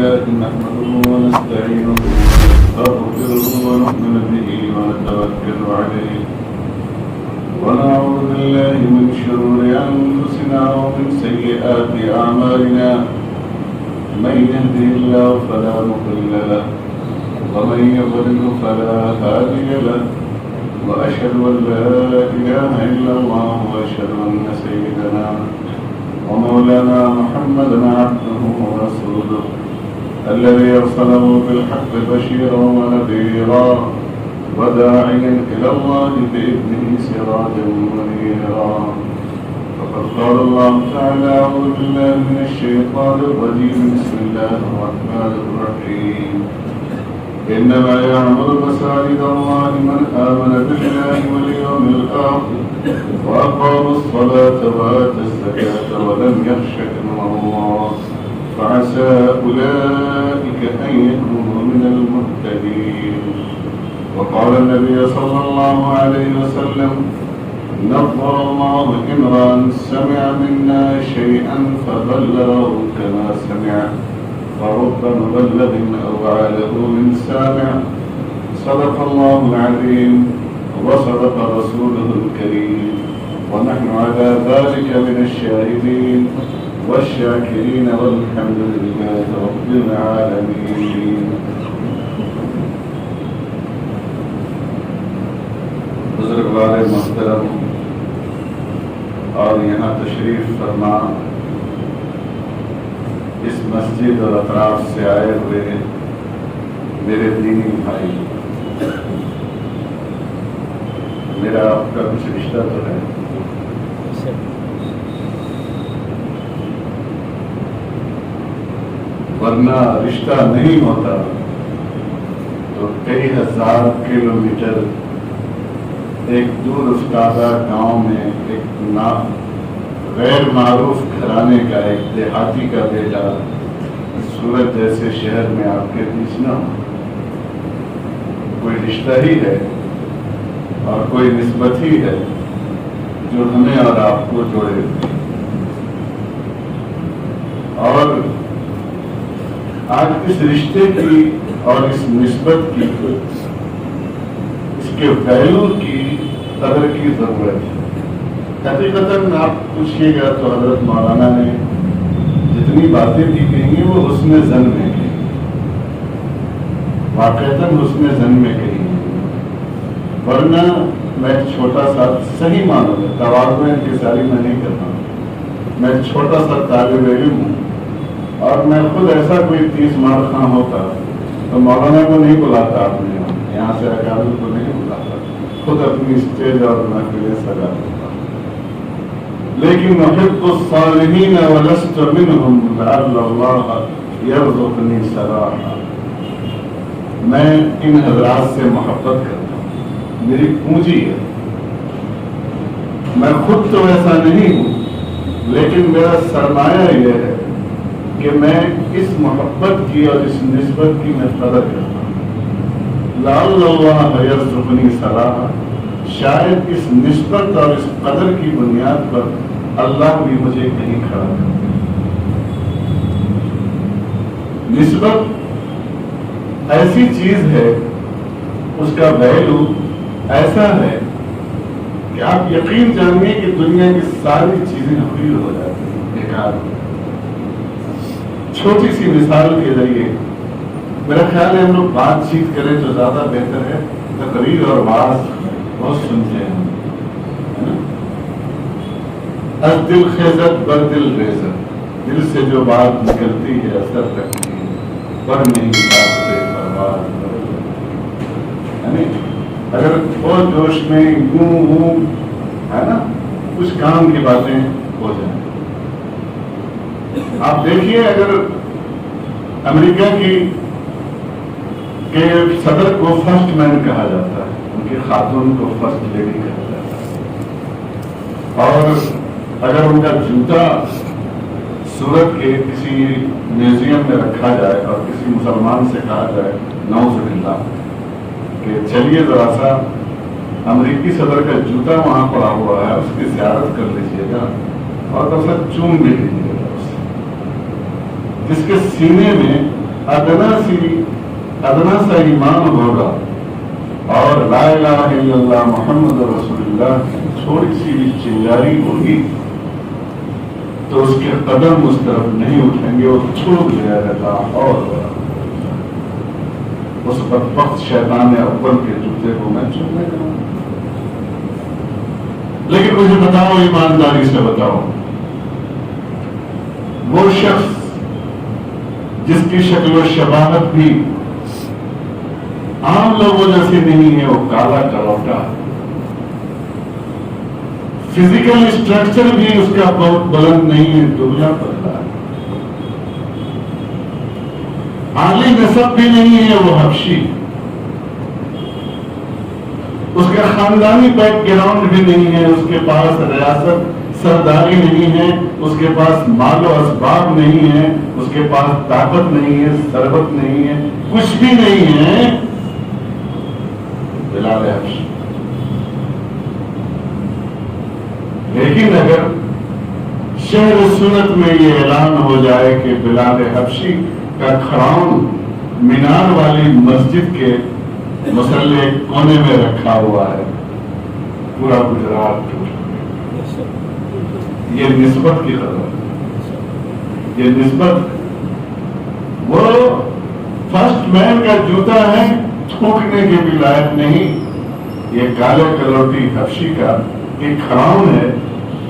لله نحمده ونستعينه ونستغفره ونؤمن به ونتوكل عليه ونعوذ بالله من شرور أنفسنا ومن سيئات أعمالنا من يهده الله فلا مضل له ومن يضلل فلا هادي له وأشهد أن لا إله إلا الله وأشهد أن سيدنا ومولانا محمدا عبده ورسوله الذي أرسله بالحق بشيرا ونذيرا وداعيا إلى الله بإذنه سراجا منيرا فقد قال الله تعالى أعوذ بالله من الشيطان الرجيم بسم الله الرحمن الرحيم إنما يعمر مساجد الله من آمن بالله واليوم الآخر وأقام الصلاة وآتى الزكاة ولم يخش إلا الله فعسى أولئك أن يكونوا من المهتدين. وقال النبي صلى الله عليه وسلم نظر الله امرأ سمع منا شيئا فبلغه كما سمع فرب مبلغ أوعى له من سامع. صدق الله العظيم وصدق رسوله الكريم ونحن على ذلك من الشاهدين والشاكرين والحمد لله رب العالمين. بزرگوار محترم اور یہاں تشریف فرما اس مسجد اور اطراف سے آئے ہوئے میرے دینی بھائی، میرا آپ کا کچھ رشتہ تو ہے، ورنہ رشتہ نہیں ہوتا تو کئی ہزار کلومیٹر ایک دور افتادہ گاؤں میں ایک غیر معروف گھرانے کا ایک دیہاتی کا بیٹا سورت جیسے شہر میں آپ کے بیچ نہ ہو. کوئی رشتہ ہی ہے اور کوئی نسبت ہی ہے جو ہمیں اور آپ کو جوڑے. اور آج اس رشتے کی اور اس نسبت کی، اس کے ویلو کی قدر کی ضرورت ہے. حقیقتاً آپ پوچھیے گا تو حضرت مولانا نے جتنی باتیں بھی کہی ہیں وہ حسن ظن میں کہی، واقعتاً حسن ظن میں کہی ہیں. ورنہ میں چھوٹا سا صحیح مانوں گا، تواضع انکساری میں نہیں کرتا ہوں، میں چھوٹا سا طالب علم ہوں اور میں خود ایسا کوئی 30 مار خاں ہوتا تو مولانا کو نہیں بلاتا، اپنے یہاں سے اکابر کو نہیں بلاتا، خود اپنی اسٹیج اور محفلیں سجا دیتا. لیکن محب الصالحین ولست منهم لعل اللہ یرزقنی صلاحا. میں ان حضرات سے محبت کرتا ہوں، میری پونجی ہے. میں خود تو ایسا نہیں ہوں لیکن میرا سرمایہ یہ ہے کہ میں اس محبت کی اور اس نسبت کی میں قدر کرتا ہوں. لعل اللہ یرزقنی صلاحا، شاید اس نسبت اور اس قدر کی بنیاد پر اللہ بھی مجھے کہیں کھڑا کرے. نسبت ایسی چیز ہے، اس کا ویلو ایسا ہے کہ آپ یقین جانیے کہ دنیا کی ساری چیزیں حقیر ہو جاتی ہیں، بیکار. چھوٹی سی مثال کے ذریعے میرا خیال ہے ہم لوگ بات چیت کریں تو زیادہ بہتر ہے. تقریر اور بات بہت سنتے ہیں، از دل خیزت بر دل ریزت، دل سے جو بات نکلتی ہے اثر رکھتی ہے، پر نہیں بات سے پرواز. یعنی اگر وہ جوش میں یوں ہوں ہے نا، کچھ کام کی باتیں ہو جائیں. آپ دیکھیے اگر امریکہ کی کے صدر کو فرسٹ مین کہا جاتا ہے، ان کی خاتون کو فرسٹ لیڈی کہا جاتا ہے، اور اگر ان کا جوتا سورت کے کسی میوزیم میں رکھا جائے اور کسی مسلمان سے کہا جائے نعوذ باللہ کہ چلیے ذرا سا امریکی صدر کا جوتا وہاں پڑا ہوا ہے، اس کی زیارت کر لیجیے گا اور ذرا سا چوم بھی لیجیے گا، جس کے سینے میں ادنا سا ایمان ہوگا اور لا الہ الا اللہ محمد رسول اللہ کی تھوڑی سی بھی چنگاری ہوگی تو اس کے قدم اس طرف نہیں اٹھیں گے، وہ چھوڑ لیا رہتا اور اس بدبخت شیطان اول کے جوتے کو میں چومنے کروں۔ لیکن مجھے بتاؤ، ایمانداری سے بتاؤ، وہ شخص جس کی شکل و شباہت بھی عام لوگوں جیسی نہیں ہے، وہ کالا کروٹا، فزیکل اسٹرکچر بھی اس کا بہت بلند نہیں ہے، دبلا پتلا ہے، عالی نسب بھی نہیں ہے، وہ حبشی، اس کا خاندانی بیک گراؤنڈ بھی نہیں ہے، اس کے پاس ریاست سرداری نہیں ہے، اس کے پاس مال و اسباب نہیں ہے، اس کے پاس طاقت نہیں ہے، ثروت نہیں ہے، کچھ بھی نہیں ہے، بلال حبشی۔ لیکن اگر شہر سنت میں یہ اعلان ہو جائے کہ بلال حبشی کا کھڑاؤن مینار والی مسجد کے مسلح کونے میں رکھا ہوا ہے، پورا گجرات ٹوٹ گیا۔ یہ نسبت کی خبر ہے، یہ نسبت وہ فرسٹ مین کا جوتا ہے، تھوکنے کے بھی لائق نہیں۔ یہ کالے کلوٹی حبشی کا ایک کھڑاؤن ہے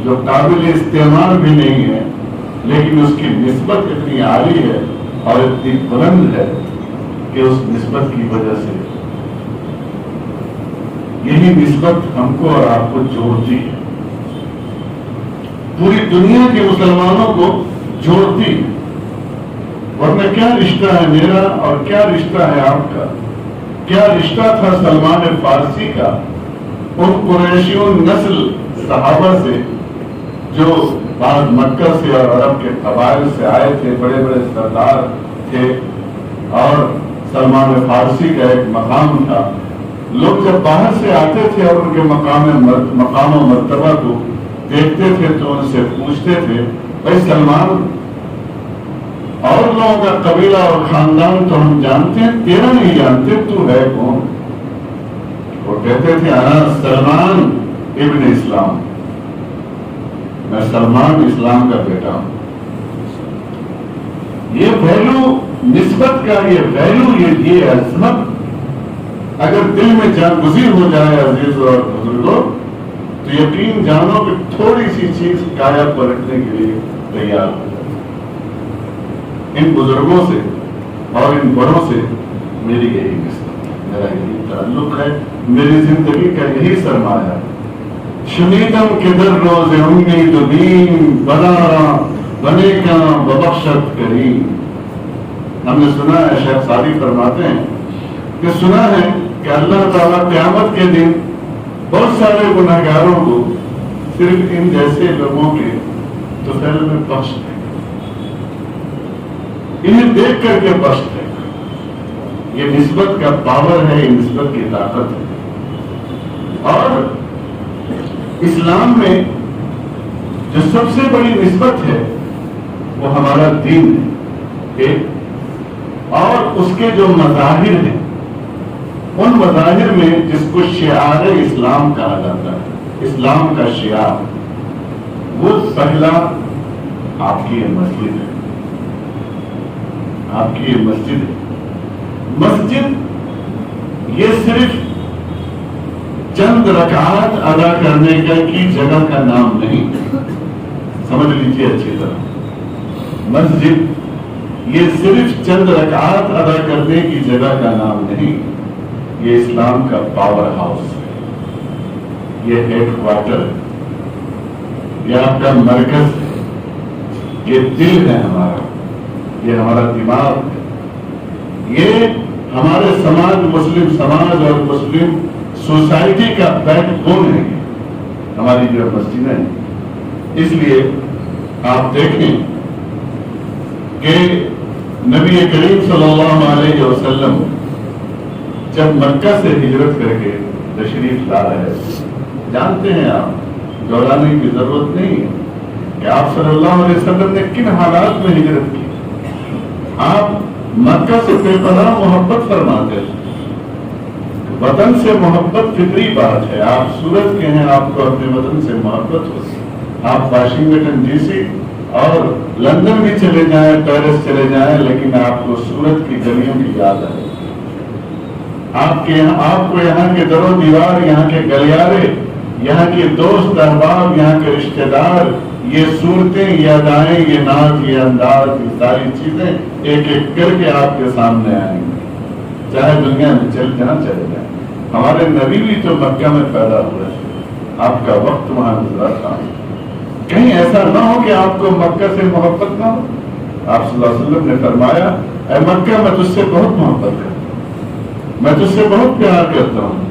جو قابل استعمال بھی نہیں ہے، لیکن اس کی نسبت اتنی عالی ہے اور اتنی بلند ہے کہ اس نسبت کی وجہ سے یہی نسبت ہم کو اور آپ کو جوڑتی ہے، پوری دنیا کے مسلمانوں کو جوڑتی ہے۔ ورنہ کیا رشتہ ہے میرا اور کیا رشتہ ہے آپ کا؟ کیا رشتہ تھا سلمان فارسی کا ان قریشیوں نسل صحابہ سے جو بعض مکہ سے اور عرب کے قبائل سے آئے تھے، بڑے بڑے سردار تھے، اور سلمان فارسی کا ایک مقام تھا۔ لوگ جب باہر سے آتے تھے اور ان کے مقام و مرتبہ کو دیکھتے تھے تو ان سے پوچھتے تھے، بھائی سلمان اور لوگوں کا قبیلہ اور خاندان تو ہم جانتے ہیں، تیرا نہیں جانتے، تو ہے کون؟ وہ کہتے تھے انا سلمان ابن اسلام، میں سلمان اسلام کا بیٹا ہوں۔ یہ ویلو نسبت کا، یہ ویلو، یہ عظمت اگر دل میں جاگزین ہو جائے عزیزوں اور بزرگوں، تو یقین جانو کہ تھوڑی سی چیز کایا پلٹنے کے لیے تیار ہو جائے۔ ان بزرگوں سے اور ان بڑوں سے میری یہی نسبت ہے، میرا یہی تعلق ہے، میری زندگی کا یہی سرمایہ ہے۔ شنیدم کے در روز امید و بیم بنا بنے کا ببخشت کریم۔ ہم نے سنا ہے، شیخ سعدی فرماتے ہیں کہ سنا ہے کہ اللہ تعالیٰ قیامت کے دن بہت سارے گناہگاروں کو صرف ان جیسے لوگوں کے طفیل میں بخش دے گا، انہیں دیکھ کر کے بخش دے گا۔ یہ نسبت کا پاور ہے، یہ نسبت کی طاقت ہے۔ اور اسلام میں جو سب سے بڑی نسبت ہے وہ ہمارا دین ہے، اور اس کے جو مظاہر ہیں، ان مظاہر میں جس کو شعار اسلام کہا جاتا ہے، اسلام کا شعار، وہ پہلا آپ کی یہ مسجد ہے، آپ کی یہ مسجد ہے۔ مسجد یہ صرف چند رکعات ادا کرنے کی جگہ کا نام نہیں، سمجھ لیجیے اچھی طرح، مسجد یہ صرف چند رکعات ادا کرنے کی جگہ کا نام نہیں، یہ اسلام کا پاور ہاؤس ہے، یہ ہیڈ کوارٹر ہے، یہ آپ کا مرکز ہے، یہ دل ہے ہمارا، یہ ہمارا دماغ ہے، یہ ہمارے سماج، مسلم سماج اور مسلم سوسائٹی کا بیک بون ہے ہماری جو مسجدیں ہیں۔ اس لیے آپ دیکھیں کہ نبی کریم صلی اللہ علیہ وسلم جب مکہ سے ہجرت کر کے تشریف لا رہے، جانتے ہیں آپ، دوہرانے کی ضرورت نہیں ہے کہ آپ صلی اللہ علیہ وسلم نے کن حالات میں ہجرت کی۔ آپ مکہ سے بے پناہ محبت فرماتے ہیں. وطن سے محبت فطری بات ہے. آپ سورت کے ہیں, آپ کو اپنے وطن سے محبت ہوتی. آپ واشنگٹن ڈی سی اور لندن بھی چلے جائیں, پیرس چلے جائیں, لیکن آپ کو سورت کی گلیوں کی یاد آئے. آپ کو یہاں کے در و دیوار, یہاں کے گلیارے, یہاں کے دوست احباب, یہاں کے رشتہ دار, یہ صورتیں, یہ ادائیں, یہ ناچ, یہ انداز, یہ ساری چیزیں ایک ایک کر کے آپ کے سامنے آئیں گی, چاہے دنیا میں جہاں چلے جائیں. ہمارے نبی بھی تو مکہ میں پیدا ہوئے, آپ کا وقت وہاں گزرا تھا. کہیں ایسا نہ ہو کہ آپ کو مکہ سے محبت نہ ہو. آپ صلی اللہ علیہ وسلم نے فرمایا, اے مکہ میں تجھ سے بہت محبت کرتا ہوں, میں تجھ سے بہت پیار کرتا ہوں,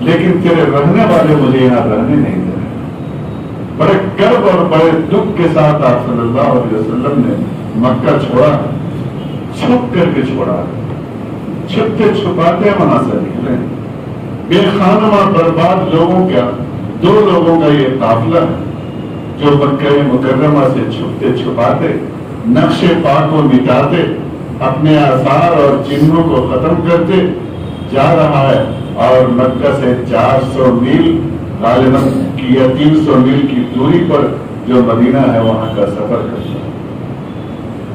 لیکن تیرے رہنے والے مجھے یہاں رہنے نہیں دے رہے. بڑے کرب اور بڑے دکھ کے ساتھ آپ صلی اللہ علیہ وسلم نے مکہ چھوڑا, چھپ کر کے چھوڑا, چھپتے چھپاتے وہاں سے نکلے. بے خانمہ برباد لوگوں کا, 2 لوگوں کا یہ قافلہ ہے جو مکہ مکرمہ سے چھپتے چھپاتے نقش پاک کو مٹاتے, اپنے آثار اور چہنوں کو ختم کرتے جا رہا ہے, اور مکہ سے 400 میل غالباً کی یا 300 میل کی دوری پر جو مدینہ ہے وہاں کا سفر کرتا ہے.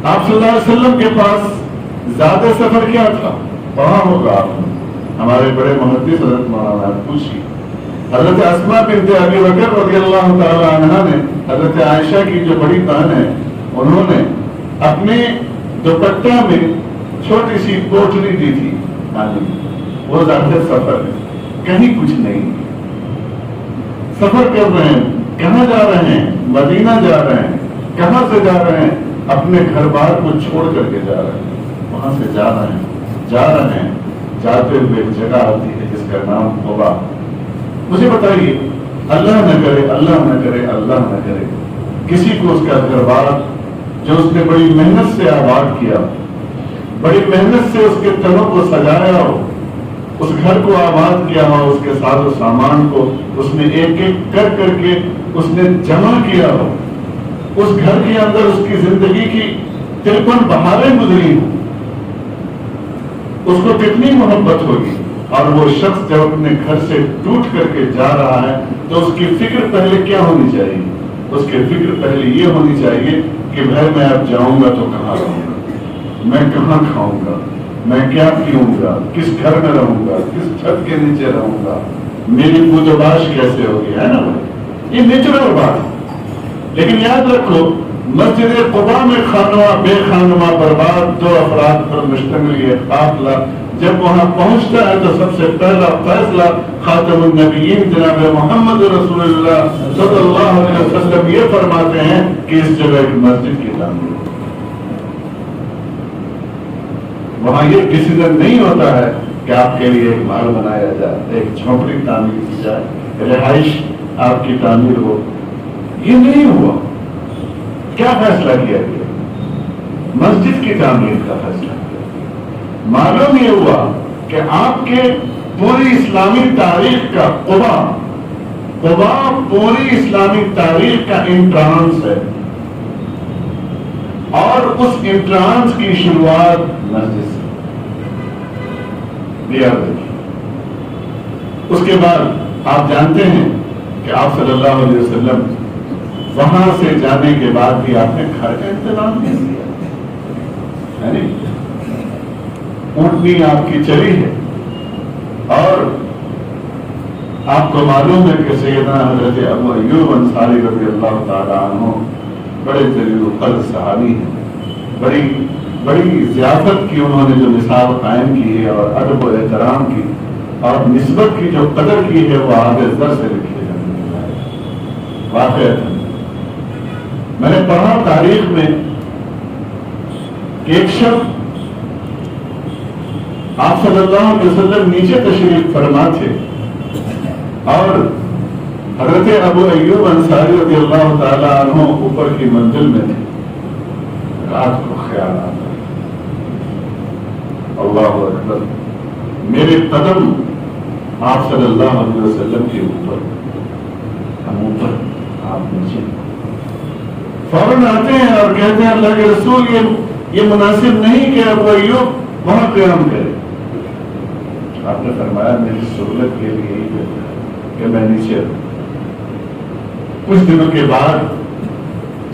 آپ صلی اللہ علیہ وسلم کے پاس زیادہ سفر کیا تھا وہاں ہوگا. آپ ہمارے بڑے محدث حضرت مولانا پوچھی, حضرت اسماء بنت ابی بکر رضی اللہ تعالی عنہا نے حضرت عائشہ کی جو بڑی بہن ہے, انہوں نے اپنے دوپٹہ میں چھوٹی سی پوٹلی دی تھی. وہ زیادہ سفر ہے, کہیں کچھ نہیں, سفر کر رہے ہیں. کہاں جا رہے ہیں؟ مدینہ جا رہے ہیں. کہاں سے جا رہے ہیں؟ اپنے گھر بار کو چھوڑ کر کے جا رہے ہیں. وہاں سے جا رہے ہیں. جاتے ہوئے ایک جگہ آتی ہے جس کا نام قبا. مجھے بتائیے, اللہ نہ کرے, اللہ نہ کرے, اللہ نہ کرے کسی کو اس کا گھر بار جو اس نے بڑی محنت سے آباد کیا, بڑی محنت سے اس کے تنوں کو سجایا ہو, اس گھر کو آباد کیا ہو, اس کے ساز و سامان کو اس نے ایک ایک کر کے اس نے جمع کیا ہو, اس گھر کے اندر اس کی زندگی کی 53 بہاریں گزری ہوں, اس کو کتنی محبت ہوگی. اور وہ شخص جب اپنے گھر سے ٹوٹ کر کے جا رہا ہے تو اس کی فکر پہلے کیا ہونی چاہیے؟ اس کی فکر پہلے یہ ہونی چاہیے کہ بھائی میں اب جاؤں گا تو کہاں رہوں گا, میں کہاں کھاؤں گا, میں کیا پیوں گا, کس گھر میں رہوں گا, کس چھت کے نیچے رہوں گا, میری پوجا باش کیسے ہوگی, ہے نا بھائی, یہ نیچرل بات ہے. لیکن یاد رکھو, مسجد قباء میں خانواں بے خانواں برباد 2 افراد پر مشتمل یہ قافلہ جب وہاں پہنچتا ہے تو سب سے پہلا فیصلہ خاتم النبیین جناب محمد رسول اللہ صلی اللہ علیہ وسلم یہ فرماتے ہیں کہ اس جگہ ایک مسجد کی تعمیر. وہاں یہ ڈیسیزن نہیں ہوتا ہے کہ آپ کے لیے ایک محل بنایا جائے, ایک جھونپڑی تعمیر کی جائے, رہائش آپ کی تعمیر ہو. یہ نہیں ہوا. کیا فیصلہ کیا گیا؟ مسجد کی تعمیر کا فیصلہ. معلوم یہ ہوا کہ آپ کے پوری اسلامی تاریخ کا قبا پوری اسلامی تاریخ کا انٹرانس ہے, اور اس انٹرانس کی شروعات مسجد سے. اس کے بعد آپ جانتے ہیں کہ آپ صلی اللہ علیہ وسلم وہاں سے جانے کے بعد بھی آپ نے گھر کا انتظام نہیں کیا, یعنی اونٹنی آپ کی چلی ہے, اور آپ کو معلوم ہے کہ سیدنا حضرت ابو ایوب انصاری رضی اللہ تعالیٰ عنہ بڑے جلیل القدر صحابی ہیں. بڑی ضیافت کی انہوں نے جو مثال قائم کی ہے, اور ادب و احترام کی اور نسبت کی جو قدر کی ہے, وہ آگے در سے لکھے جانے ہے. واقعہ میں نے پڑھا تاریخ میں کہ ایک شخص آپ صلی اللہ علیہ وسلم نیچے تشریف فرما تھے, اور حضرت ابو ایوب انصاری رضی اللہ تعالیٰ عنہ اوپر کی منزل میں تھے. رات کو خیال آتا, اللہ اکبر, میرے قدم آپ صلی اللہ علیہ وسلم کے اوپر, ہم اوپر, آپ نیچے. فوراً آتے ہیں اور کہتے ہیں اللہ کے رسول, یہ یہ مناسب نہیں کہ اب وہ وہاں قیام کرے. آپ نے فرمایا میری سہولت کے لیے یہی بہتر ہے کہ میں نیچے رہوں. کچھ دنوں کے بعد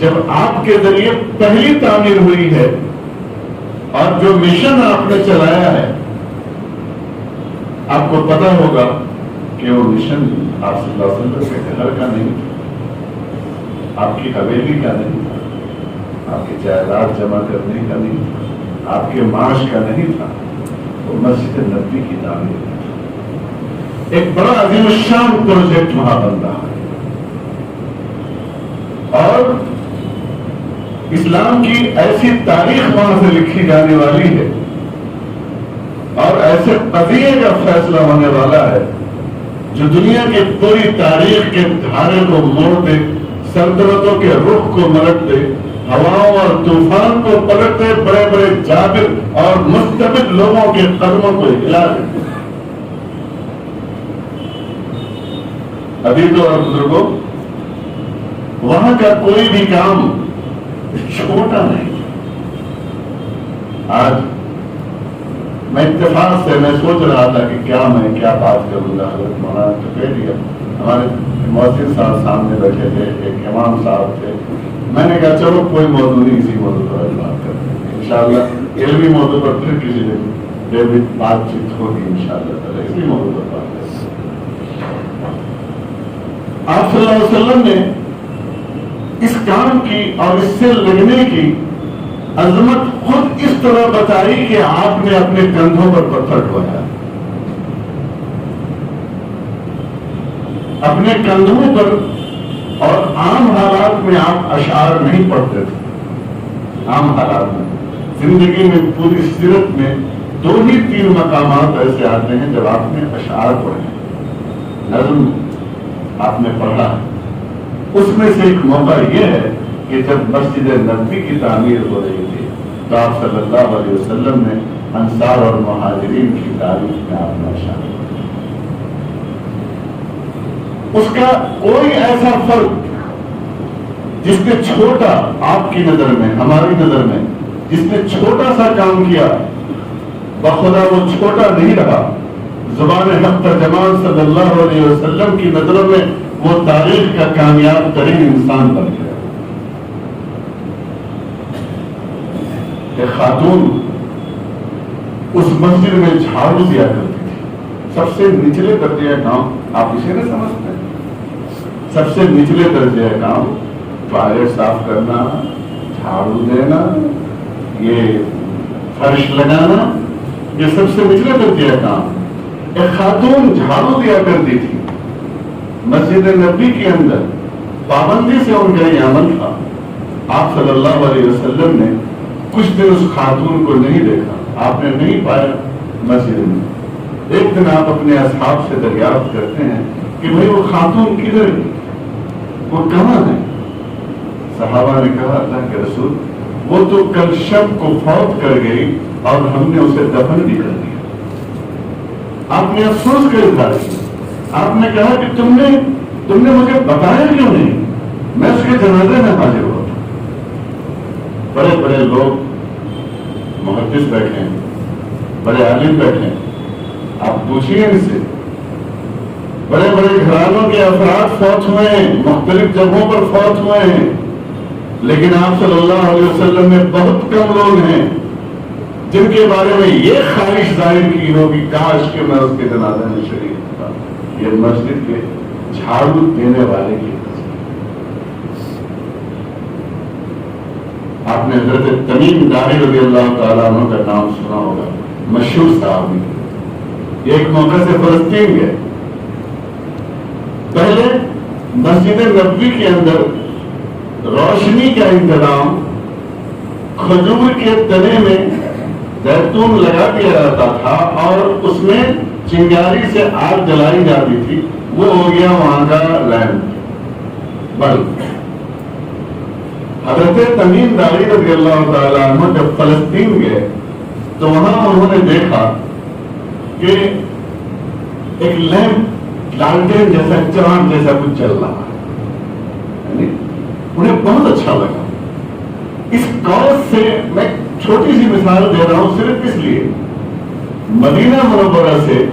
جب آپ کے ذریعے پہلی تعمیر ہوئی ہے اور جو مشن آپ نے چلایا ہے، آپ کو پتا ہوگا کہ وہ مشن آپ صلی اللہ علیہ وسلم کے گھر کا نہیں تھا، آپ کی حویلی کا نہیں تھا، آپ کی جائیداد جمع کرنے کا نہیں تھا، آپ کے معاش کا نہیں تھا، وہ مسجد نبوی کی تعمیر تھی. ایک بڑا عظیم الشان پروجیکٹ وہاں بن رہا ہے اور اسلام کی ایسی تاریخ وہاں سے لکھی جانے والی ہے اور ایسے قضیے کا فیصلہ ہونے والا ہے جو دنیا کی پوری تاریخ کے دھارے کو موڑ دے، سلطنتوں کے رخ کو ملٹ دے، ہواؤں اور طوفان کو پلٹ دے، بڑے بڑے جابر اور مستبد لوگوں کے قدموں کو ہلا دے. ابھی تو اور بزرگوں، وہاں کا کوئی بھی کام چھوٹا نہیں. آج میں اتفاق سے میں سوچ رہا تھا کہ کیا بات کروں گا. حضرت مولانا تو کہہ دیا، ہمارے مؤذن صاحب سامنے بیٹھے تھے، ایک امام صاحب تھے. میں نے کہا چلو کوئی موضوع نہیں، اسی موضوع پر بات کرتے ہیں انشاءاللہ. علمی موضوع پر پھر کسی دن بات چیت ہوگی انشاءاللہ تعالی. اسی موضوع پر بات کرتے ہیں. آپ صلی اللہ علیہ وسلم نے اس کام کی اور اس سے لگنے کی عظمت خود اس طرح بتائی کہ آپ نے اپنے کندھوں پر پتھر ڈھویا، اپنے کندھوں پر. اور عام حالات میں آپ اشعار نہیں پڑھتے تھے. عام حالات میں زندگی میں پوری سیرت میں 2 ہی 3 مقامات ایسے آتے ہیں جب آپ نے اشعار پڑھے، نظم آپ نے پڑھا. اس میں سے ایک موقع یہ ہے کہ جب مسجد نبوی کی تعمیر ہو رہی تھی تو آپ صلی اللہ علیہ وسلم نے انصار اور مہاجرین کی تعریف میں آپ نے اشعار. اس کا کوئی ایسا فرق جس نے چھوٹا آپ کی نظر میں، ہماری نظر میں جس نے چھوٹا سا کام کیا، بخدا وہ چھوٹا نہیں رہا. زبان حق ترجمان صلی اللہ علیہ وسلم کی نظروں میں وہ تاریخ کا کامیاب ترین انسان بن گیا. ایک خاتون اس مسجد میں جھاڑو دیا کرتی تھی. سب سے نچلے درجے کا کام آپ اسے نہ سمجھتے ہیں. سب سے نچلے درجے کا کام ٹوائلٹ صاف کرنا، جھاڑو دینا، یہ فرش لگانا، یہ سب سے نچلے درجے کا کام. ایک خاتون جھاڑو دیا کرتی تھی مسجد نبوی کے اندر. پابندی سے ان کا یہ عمل تھا. آپ صلی اللہ علیہ وسلم نے کچھ دن اس خاتون کو نہیں دیکھا، آپ نے نہیں پایا مسجد میں. ایک دن آپ اپنے اصحاب سے دریافت کرتے ہیں کہ بھئی وہ خاتون کدھر ہے، وہ کہاں ہے؟ صحابہ نے کہا اللہ کے رسول وہ تو کل شب کو فوت کر گئی اور ہم نے اسے دفن بھی کر دیا. آپ نے افسوس کا اظہار کیا. آپ نے کہا کہ تم نے مجھے بتایا کیوں نہیں، میں اس کے جنازے میں حاضر ہوتا. بڑے بڑے لوگ محدث بیٹھے ہیں، بڑے عالم بیٹھے ہیں، آپ پوچھیے ان سے. بڑے بڑے گھرانوں کے افراد فوت ہوئے ہیں، مختلف جگہوں پر فوت ہوئے ہیں، لیکن آپ صلی اللہ علیہ وسلم میں بہت کم لوگ ہیں جن کے بارے میں یہ خواہش ظاہر کی ہوگی کاش کہ میں اس کے جنازے میں شریک ہوتا. یہ مسجد کے جھاڑو دینے والے کی. آپ نے حضرت تمیم داری رضی اللہ تعالیٰ عنہ کا نام سنا ہوگا، مشہور صحابی. یہ ایک موقع سے فلسطین گئے. پہلے مسجد نبوی کے اندر روشنی کا انتظام کھجور کے تنے میں زیتون لگا دیا جاتا تھا اور اس میں چنگاری سے آگ جلائی جاتی تھی. وہ ہو گیا وہاں کا لیمپ، بلب. حضرت تمیم داری رضی اللہ تعالیٰ عنہ جب فلسطین گئے تو وہاں انہوں نے دیکھا کہ ایک لیمپ لالٹین جیسا چراغ جیسا کچھ چل رہا ہے. انہیں بہت اچھا لگا. اس کاز سے میں چھوٹی سی مثال دے رہا ہوں صرف اس لیے، مدینہ منورہ سے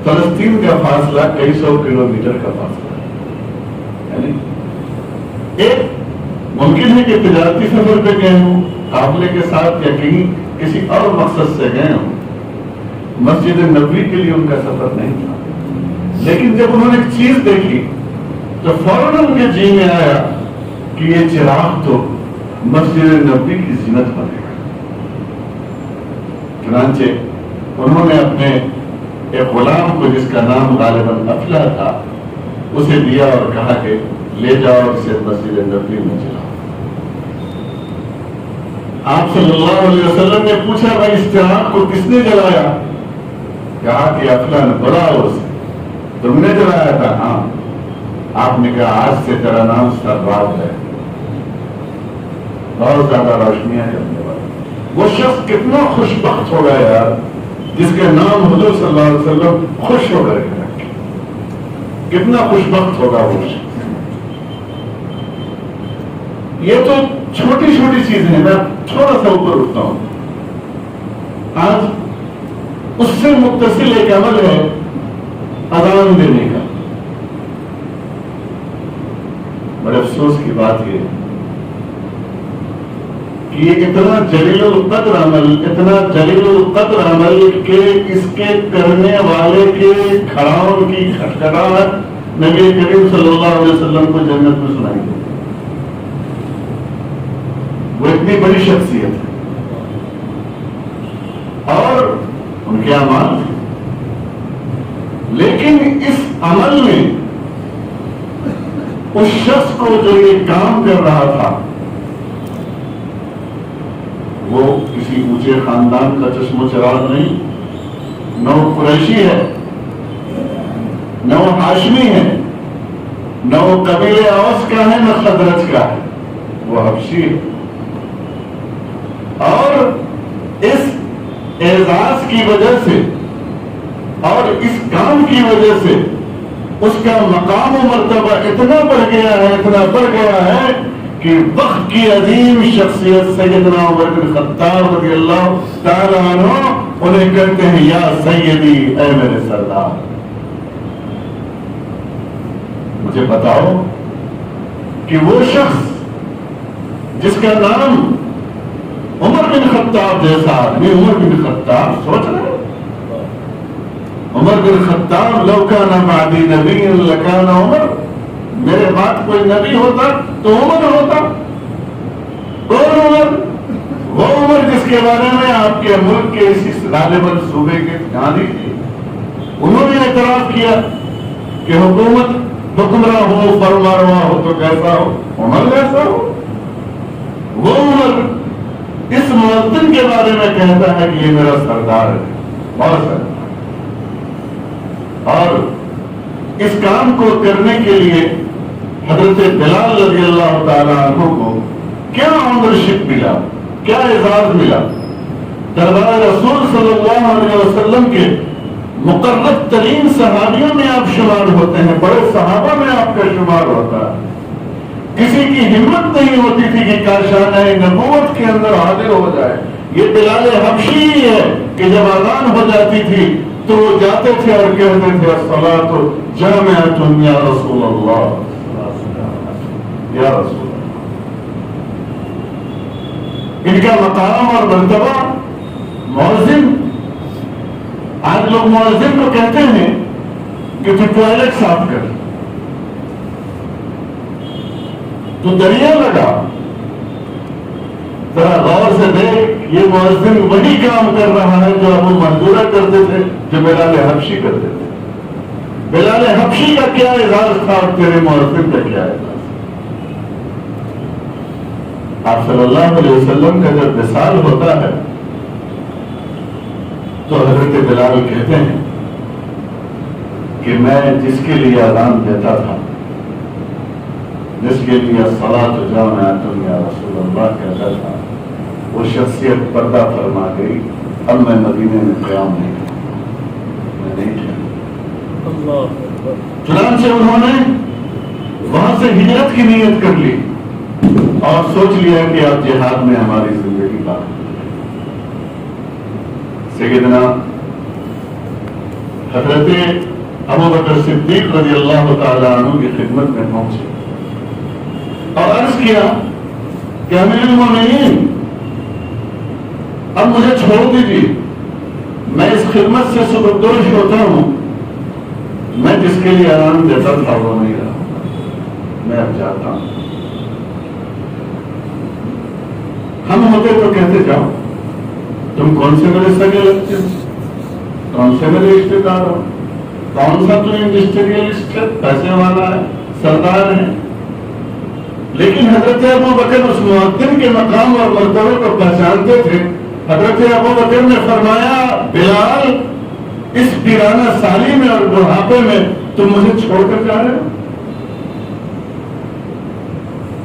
فلسطین کا فاصلہ کئی سو کلومیٹر کا فاصلہ ہے، یعنی ایک ممکن ہے کہ تجارتی سفر پہ گئے ہوں قافلے کے ساتھ یا کہیں کسی اور مقصد سے گئے ہوں، مسجد نبوی کے لیے ان کا سفر نہیں تھا، لیکن جب انہوں نے ایک چیز دیکھی تو فوراً ان کے جی میں آیا کہ یہ چراغ تو مسجد نبوی کی زینت بنے گا۔ چنانچہ انہوں نے اپنے ایک غلام کو جس کا نام غالباً افلا تھا اسے دیا اور کہا کہ لے جاؤ اسے مسجد نبوی میں چلاؤ۔ آپ صلی اللہ علیہ وسلم نے پوچھا بھائی اس چراغ کو کس نے جلایا؟ کہا کہ افلا نے، بڑا اسے تم نے جلایا تھا؟ ہاں۔ آپ نے کہا آج سے تیرا نام سرباز ہے، بہت زیادہ روشنیاں کرنے والا۔ وہ شخص کتنا خوش بخت ہوگا یار جس کے نام حضور صلی اللہ علیہ وسلم خوش ہو کر کے رکھے، کتنا خوش بخت ہوگا وہ شخص۔ یہ تو چھوٹی چھوٹی چیزیں ہیں، میں تھوڑا سا اوپر اٹھتا ہوں۔ آج اس سے متصل ایک عمل ہے اذان دینے کا۔ بڑے افسوس کی بات یہ ہے کہ یہ اتنا جلیل القدر عمل، اتنا جلیل القدر عمل کہ اس کے کرنے والے کے کھڑاؤں کی کھٹکھٹاہٹ نبی کریم صلی اللہ علیہ وسلم کو جنت میں سنائی دی۔ وہ اتنی بڑی شخصیت ہے اور ان کے اعمال تھے، لیکن اس عمل میں اس شخص کو جو یہ کام کر رہا تھا وہ کسی اونچے خاندان کا چشم و چراغ نہیں، نہ وہ قریشی ہے، نہ وہ ہاشمی ہے، نہ وہ قبیلے اوس کا ہے، نہ خزرج کا ہے، وہ حبشی ہے۔ اور اس اعزاز کی وجہ سے اور اس کام کی وجہ سے اس کا مقام و مرتبہ اتنا بڑھ گیا ہے، اتنا بڑھ گیا ہے کہ وقت کی عظیم شخصیت سیدنا عمر بن خطاب رضی اللہ تعالی عنہ انہیں کہتے ہیں یا سیدی، اے میرے سردار، مجھے بتاؤ کہ وہ شخص جس کا نام عمر بن خطاب جیسا آدمی، عمر بن خطاب، سوچ رہے عمر بن خطاب، لو کان بعدی نبی لکان عمر، میرے بعد کوئی نبی ہوتا تو عمر ہوتا۔ کون عمر؟ وہ عمر جس کے بارے میں آپ کے ملک کے اسی غالباً صوبے کے گاندھی تھے، انہوں نے اعتراف کیا کہ حکومت حکمراں ہو، فرمانروا ہو تو کیسا ہو؟ عمر جیسا ہو۔ وہ عمر اس مؤذن کے بارے میں کہتا ہے کہ یہ میرا سردار ہے، بہت سردار۔ اور اس کام کو کرنے کے لیے حضرت بلال رضی اللہ تعالیٰ عنہ کو کیا آنرشپ ملا، کیا اعزاز ملا؟ دربار رسول صلی اللہ علیہ وسلم کے مقرب ترین صحابیوں میں آپ شمار ہوتے ہیں، بڑے صحابہ میں آپ کا شمار ہوتا ہے۔ کسی کی ہمت نہیں ہوتی تھی کہ کاشانہ نبوت کے اندر حاضر ہو جائے۔ یہ بلال حبشی ہے کہ جب اذان ہو جاتی تھی تو وہ جاتے تھے اور کہتے تھے الصلاۃ جامعۃ یا رسول اللہ، یا رسول اللہ۔ ان کا مقام اور مرتبہ مؤذن، آج لوگ مؤذن کو کہتے ہیں کہ تو ٹوائلٹ صاف کر، تو دریا لگا۔ ذرا غور سے دیکھ، یہ مؤذن وہی کام کر رہا ہے جو ابو منظورہ کرتے تھے، جو بلال حبشی کرتے تھے۔ بلال حبشی کا کیا اعزاز تھا اور تیرے مؤذن کا کیا اعزاز؟ آپ صلی اللہ علیہ وسلم کا جب وصال ہوتا ہے تو حضرت بلال کہتے ہیں کہ میں جس کے لیے اذان دیتا تھا، جس کے لیے الصلاۃ جامعۃ یا رسول اللہ کہتا تھا، وہ شخصیت پردہ فرما گئی۔ اب میں مدینے میں قیام نہیں کروں، میں نہیں ٹھہروں۔ چنانچہ انہوں نے وہاں سے ہجرت کی نیت کر لی اور سوچ لیا کہ اب جہاد میں ہماری زندگی باقی۔ سیدنا حضرت ابوبکر صدیق رضی اللہ تعالیٰ عنہ کی خدمت میں پہنچے اور عرض کیا کہ امیر المومنین اب مجھے چھوڑ دیجیے، میں اس خدمت سے سبکدوش ہوتا ہوں، میں جس کے لیے آرام دیتا تھا وہ نہیں رہا، میں اب جاتا ہوں۔ ہم ہوتے تو کہتے جاؤ، تم کون سے میرے سگے لگتے ہو، کون سے میرے رشتے دار ہو، کون سا تم انڈسٹریلسٹ ہے، پیسے والا ہے، سردار ہے۔ لیکن حضرت ابوبکر اس مؤذن کے مقام اور مرتبے کو پہچانتے تھے۔ حضرت ابوبکر نے فرمایا بلال، اس پیرانہ سالی میں اور بڑھاپے میں تم مجھے چھوڑ کر جا رہے ہو؟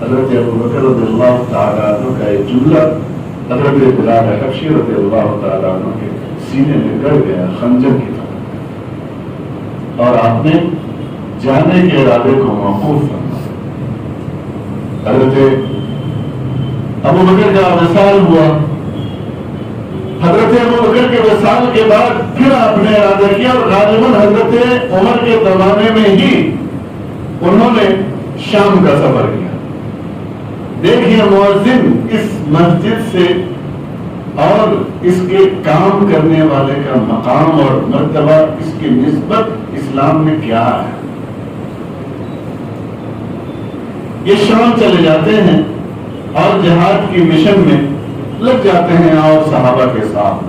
حضرت ابوبکر رضی اللہ تعالیٰ عنہ کا ایک جملہ حضرت بلال حبشی رضی اللہ تعالیٰ عنہ کے سینے میں گڑ گیا خنجر کی طرح، اور آپ نے جانے کے ارادے کو موقوف فرمایا۔ حضرت ابوبکر کا وصال ہوا۔ حضرت ابوبکر کے وصال کے بعد پھر آپ نے ارادہ کیا، اور غالباً حضرت عمر کے زمانے میں ہی انہوں نے شام کا سفر کیا۔ دیکھیے مؤذن اس مسجد سے اور اس کے کام کرنے والے کا مقام اور مرتبہ، اس کی نسبت اسلام میں کیا ہے۔ یہ شام چلے جاتے ہیں اور جہاد کی مشن میں لگ جاتے ہیں اور صحابہ کے ساتھ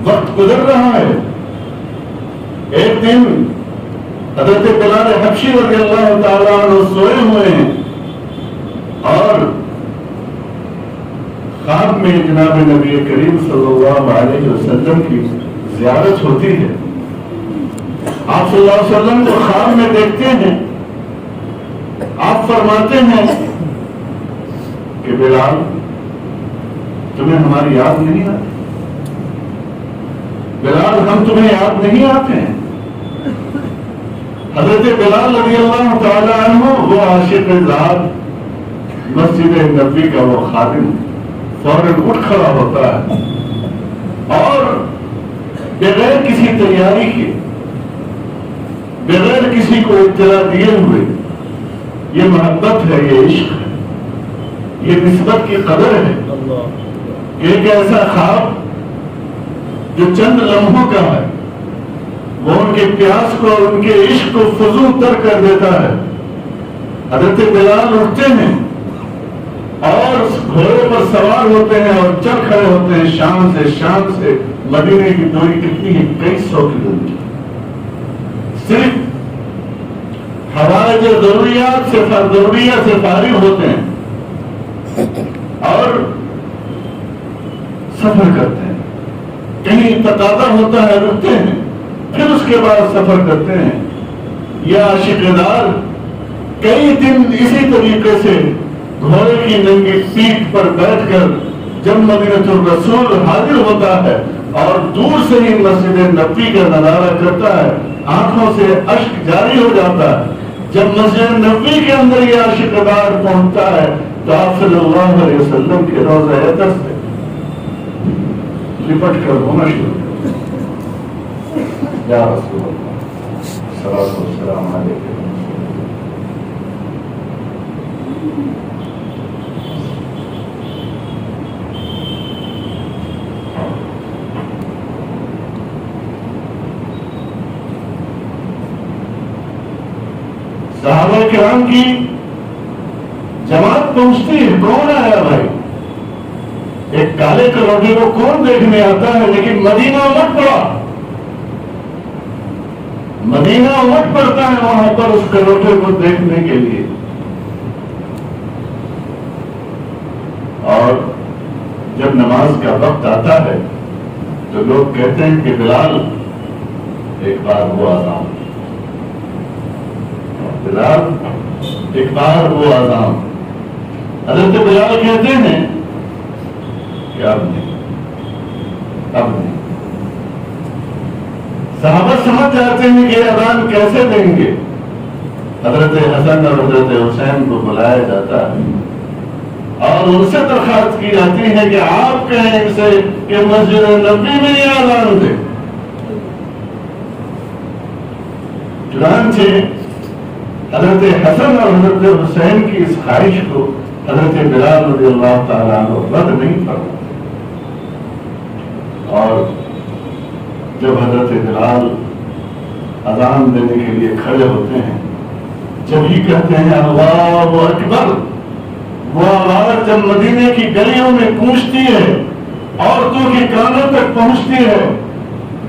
وقت گزر رہا ہے۔ ایک دن حضرت بلال حبشی رضی اللہ تعالیٰ عنہ سوئے ہوئے ہیں اور خواب میں جناب نبی کریم صلی اللہ علیہ وسلم کی زیارت ہوتی ہے۔ آپ صلی اللہ علیہ وسلم کو خواب میں دیکھتے ہیں، آپ فرماتے ہیں کہ بلال تمہیں ہماری یاد نہیں آتی؟ بلال ہم تمہیں یاد نہیں آتے ہیں؟ حضرت بلال رضی اللہ تعالیٰ عنہ وہ عاشق ذات، مسجد نبوی کا وہ خادم، فوراً اٹھ کھڑا ہوتا ہے اور بغیر کسی تیاری کے، بغیر کسی کو اطلاع دیے ہوئے، یہ محبت ہے، یہ عشق ہے، یہ نسبت کی قدر ہے کہ ایک ایسا خواب جو چند لمحوں کا ہے وہ ان کے پیاس کو اور ان کے عشق کو فضول تر کر دیتا ہے۔ حضرت بلال اٹھتے ہیں اور گھوڑے پر سوار ہوتے ہیں اور چل کھڑے ہوتے ہیں۔ شام سے مدینے کی دوری کتنی ہے؟ کئی 100 کلومیٹر۔ صرف ہمارے جو ضروریات سے فارغ ہوتے ہیں اور سفر کرتے ہیں، کہیں تقاضا ہوتا ہے رکتے ہیں، پھر اس کے بعد سفر کرتے ہیں۔ یہ عاشق دار کئی دن اسی طریقے سے گھوڑے کی ننگی پیٹھ پر بیٹھ کر جب مدینہ الرسول حاضر ہوتا ہے اور دور سے ہی مسجد نبوی کا نظارہ کرتا ہے، آنکھوں سے اشک جاری ہو جاتا ہے۔ جب مسجد نبوی کے اندر یہ عاشق دار پہنچتا ہے تو آپ صلی اللہ علیہ وسلم کے روضہ اطہر سے لپٹ کر رونا شروع کرتا ہے، یا رسول اللہ صلوات والسلام علیہ۔ صحابہ کرام کی جماعت پہنچتی ہے، کون آیا بھائی؟ ایک کالے کروڑے کو کون دیکھنے آتا ہے؟ لیکن مدینہ امٹ پڑا، مدینہ امٹ پڑتا ہے وہاں پر اس کروڑے کو دیکھنے کے لیے۔ اور جب نماز کا وقت آتا ہے تو لوگ کہتے ہیں کہ بلال ایک بار وہ آزان، بلال ایک بار وہ آزان۔ حضرت بلال کہتے ہیں کہ اب نہیں، اب نہیں۔ صحابہ سمجھ جاتے ہیں کہ اذان کیسے دیں گے۔ حضرت حسن اور حضرت حسین کو بلایا جاتا ہے اور ان سے درخواست کی جاتی ہے کہ آپ کہیں ان سے کہ مسجد نبوی میں یہ اذان دے. چنانچہ حضرت حسن اور حضرت حسین کی اس خواہش کو حضرت بلال رضی اللہ تعالیٰ عنہ رد نہیں فرماتے. اور جب حضرت بلال اذان دینے کے لیے کھڑے ہوتے ہیں، جب ہی کہتے ہیں اللہ اکبر، وہ آواز جب مدینے کی گلیوں میں گونجتی ہے، عورتوں کے کانوں تک پہنچتی ہے،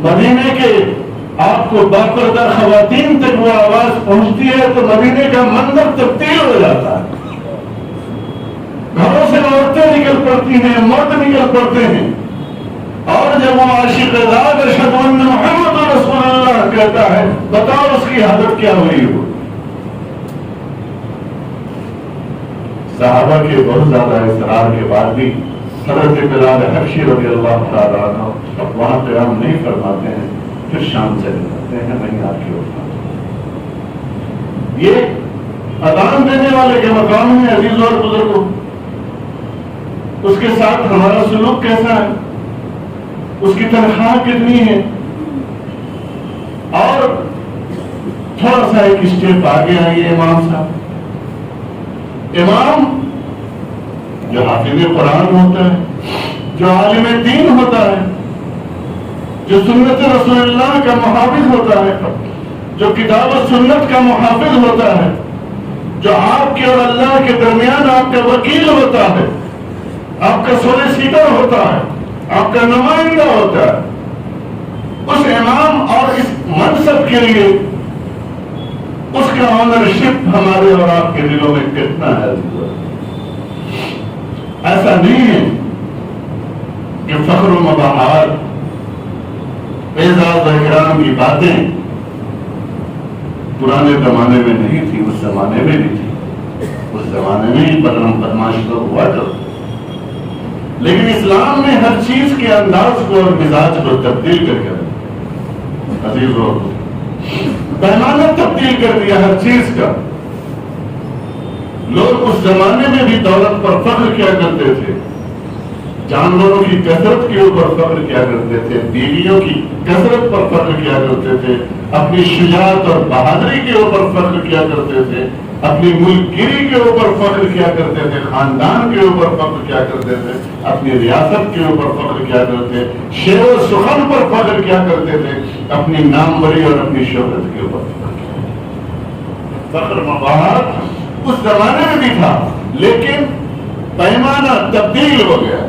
مدینے کے آپ کو باپردہ خواتین تک وہ آواز پہنچتی ہے، تو مدینے کا منظر تبدیل ہو جاتا ہے. گھروں سے عورتیں نکل پڑتی ہیں، مرد نکل پڑتے ہیں، اور جب وہ عاشق ذات اشہد ان محمد رسول اللہ کہتا ہے، بتاؤ اس کی حالت کیا ہوئی ہو. صحابہ کے بہت زیادہ اصرار کے بعد بھی حضرت بلال حبشی رضی اللہ تعالیٰ عنہ اب وہاں قیام نہیں فرماتے ہیں، پھر شام چلے جاتے ہیں نہیں آپ کی ہوتا. یہ اذان دینے والے کے مقام ہے. عزیز اور بزرگوں، اس کے ساتھ ہمارا سلوک کیسا ہے، اس کی تنخواہ کتنی ہے. اور تھوڑا سا ایک اسٹیپ آگے آئیے. امام صاحب، امام جو حافظ قرآن ہوتا ہے، جو عالم دین ہوتا ہے، جو سنت رسول اللہ کا محافظ ہوتا ہے، جو کتاب و سنت کا محافظ ہوتا ہے، جو آپ کے اور اللہ کے درمیان آپ کا وکیل ہوتا ہے، آپ کا سولیسیٹر ہوتا ہے، آپ کا نمائندہ ہوتا ہے، اس امام اور اس منصب کے لیے اس کا آنرشپ ہمارے اور آپ کے دلوں میں کتنا ہے. ایسا نہیں ہے کہ فخر و مباحات، اعزاز و اکرام کی باتیں پرانے زمانے میں نہیں تھی، اس زمانے میں بھی تھی. اس زمانے میں ہی بدماش لوگ ہوا کرتے، لیکن اسلام نے ہر چیز کے انداز کو اور مزاج کو تبدیل کر کے عزیز اور پیمانہ تبدیل کر دیا ہر چیز کا. لوگ اس زمانے میں بھی دولت پر فخر کیا کرتے تھے، جانوروں کی کثرت کے اوپر فخر کیا کرتے تھے، بیویوں کی کثرت پر فخر کیا کرتے تھے، اپنی شجاعت اور بہادری کے اوپر فخر کیا کرتے تھے، اپنی ملک گیری کے اوپر فخر کیا کرتے تھے، خاندان کے اوپر فخر کیا کرتے تھے، اپنی ریاست کے اوپر فخر کیا کرتے، شعر و سخن پر فخر کیا کرتے تھے، اپنی ناموری اور اپنی شہرت کے اوپر فخر مباحات اس زمانے میں بھی تھا، لیکن پیمانہ تبدیل ہو گیا،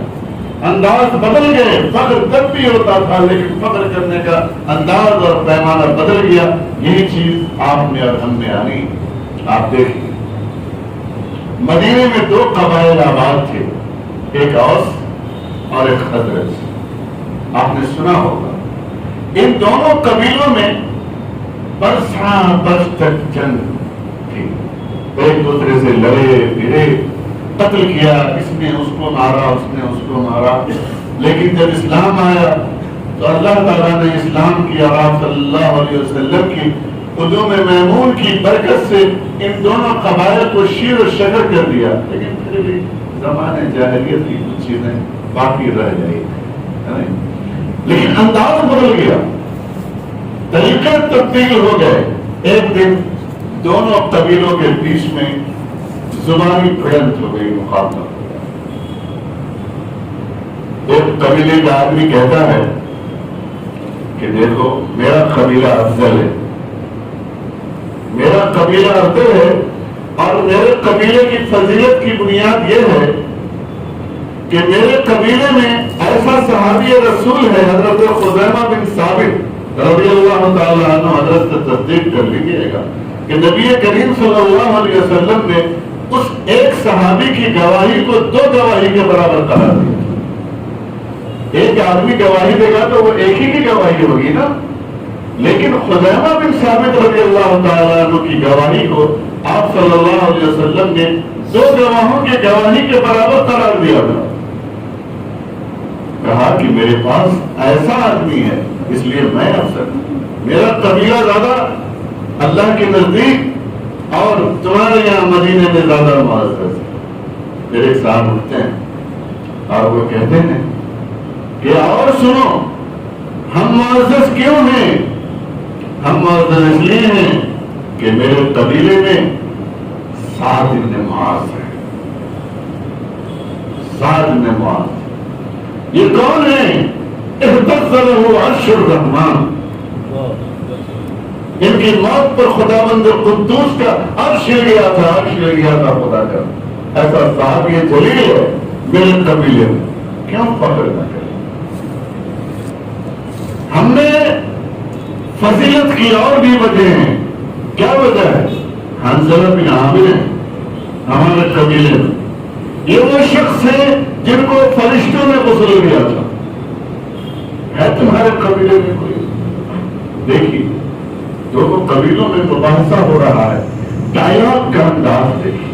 انداز بدل گئے. فخر تب بھی ہوتا تھا، لیکن فخر کرنے کا انداز اور پیمانہ بدل گیا. یہی چیز آپ میں اور ہم میں آنی. آپ دیکھیں، مدینے میں دو قبائل آباد تھے، ایک اوس اور ایک خزرج. آپ نے سنا ہوگا ان دونوں قبیلوں میں برساں برس تک جنگ تھی، ایک دوسرے سے لڑے پھرے، قتل کیا، اس نے اس کو مارا، اس نے اس کو مارا. لیکن جب اسلام آیا تو اللہ تعالیٰ نے اسلام کی اور آپ صلی اللہ علیہ وسلم کی قدوم میمون کی برکت سے ان دونوں قبائل کو شیر و شکر کر دیا. لیکن پھر بھی زمانے جاہلیت کی کچھ چیزیں باقی رہ گئی، لیکن انداز بدل گیا، طریقے تبدیل ہو گئے. ایک دن دونوں قبیلوں کے بیچ میں زبانی بھیڑنت ہو گئی، مقابلہ. ایک قبیلے کا آدمی کہتا ہے کہ دیکھو میرا قبیلہ افضل ہے، میرا قبیلہ افضل ہے، اور میرے قبیلے کی فضیلت کی بنیاد یہ ہے کہ میرے قبیلے میں ایسا صحابی رسول ہے حضرت خزیمہ بن ثابت رضی اللہ تعالیٰ عنہ، حضرت سے تصدیق کر لیجیے گا کہ نبی کریم صلی اللہ علیہ وسلم نے اس ایک صحابی کی گواہی کو دو گواہی کے برابر قرار دیا. ایک آدمی گواہی دے گا تو وہ ایک ہی کی گواہی ہوگی نا، لیکن خزیمہ بن ثابت رضی اللہ تعالیٰ عنہ کی گواہی کو آپ صلی اللہ علیہ وسلم نے دو گواہوں کے گواہی کے برابر قرار دیا تھا. کہا کہ میرے پاس ایسا آدمی ہے، اس لیے میں افضل ہوں، میرا قبیلہ زیادہ اللہ کے نزدیک اور تمہارے یہاں مدینے میں زیادہ معزز ہے. پھر ایک صاحب اٹھتے ہیں اور وہ کہتے ہیں کہ اور سنو، ہم معزز کیوں ہیں؟ ہم معزز اس لیے ہیں کہ میرے قبیلے میں سعد بن معاذ ہے۔ سعد بن معاذ یہ کون ہے؟ اهتز له عرش الرحمن، ان کی موت پر خداوند قدوس کا عرش ہل گیا تھا، عرش ہل گیا تھا خدا کا۔ ایسا صاحب یہ جلیل ہے میرے قبیلے میں، کیوں فخر نہ کریں؟ ہم نے فضیلت کی اور بھی وجہ ہیں۔ کیا وجہ ہے؟ حنظلہ بن عامر ہے ہمارے قبیلے میں، یہ وہ شخص ہے جن کو فرشتوں نے غسل دیا تھا۔ ہے تمہارے قبیلے میں کوئی؟ دیکھیے دونوں قبیلوں میں مباحثہ ہو رہا ہے، ڈائلاگ کا انداز دیکھیے،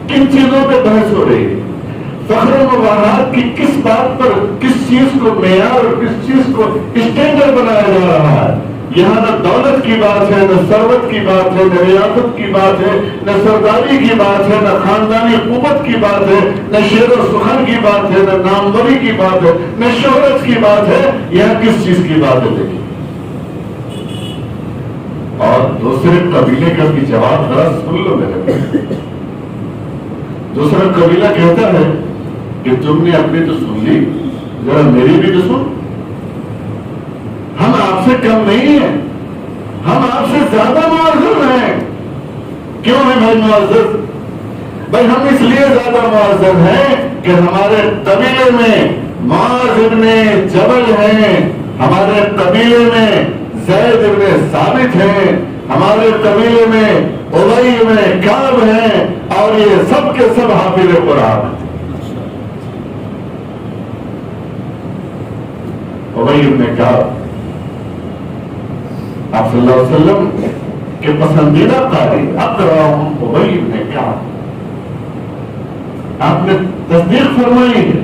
کن چیزوں پہ بحث ہو رہی ہے، فخر و مباحثات کی کس بات پر، کس چیز کو معیار اور کس چیز کو اسٹینڈرڈ بنایا جا رہا ہے۔ یہاں نہ دولت کی بات ہے، نہ ثروت کی بات ہے، نہ ریاست کی بات ہے، نہ سرداری کی بات ہے، نہ خاندانی قوت کی بات ہے، نہ شیر و سخن کی بات ہے، نہ ناموری کی بات ہے، نہ شہرت کی بات ہے۔ یہاں کس چیز کی بات ہے دیکھیے۔ اور دوسرے قبیلے کا بھی جواب ذرا سن لو میرے۔ دوسرا قبیلہ کہتا ہے کہ تم نے اپنی تو سن لی، ذرا میری بھی تو سن۔ ہم آپ سے کم نہیں ہیں، ہم آپ سے زیادہ معزز ہیں۔ کیوں ہیں بھائی معزز؟ بھائی ہم اس لیے زیادہ معزز ہیں کہ ہمارے قبیلے میں معاذ ابن جبل ہیں، ہمارے قبیلے میں زید ابن ثابت ہیں، ہمارے قبیلے میں ابی ابن کعب ہیں، اور یہ سب کے سب حافظ قرآن ہیں۔ ابی ابن کعب آپ صلی اللہ علیہ وسلم کے پسندیدہ قاری، اقرأہم ابی ابن کعب، آپ نے تصدیق فرمائی ہے۔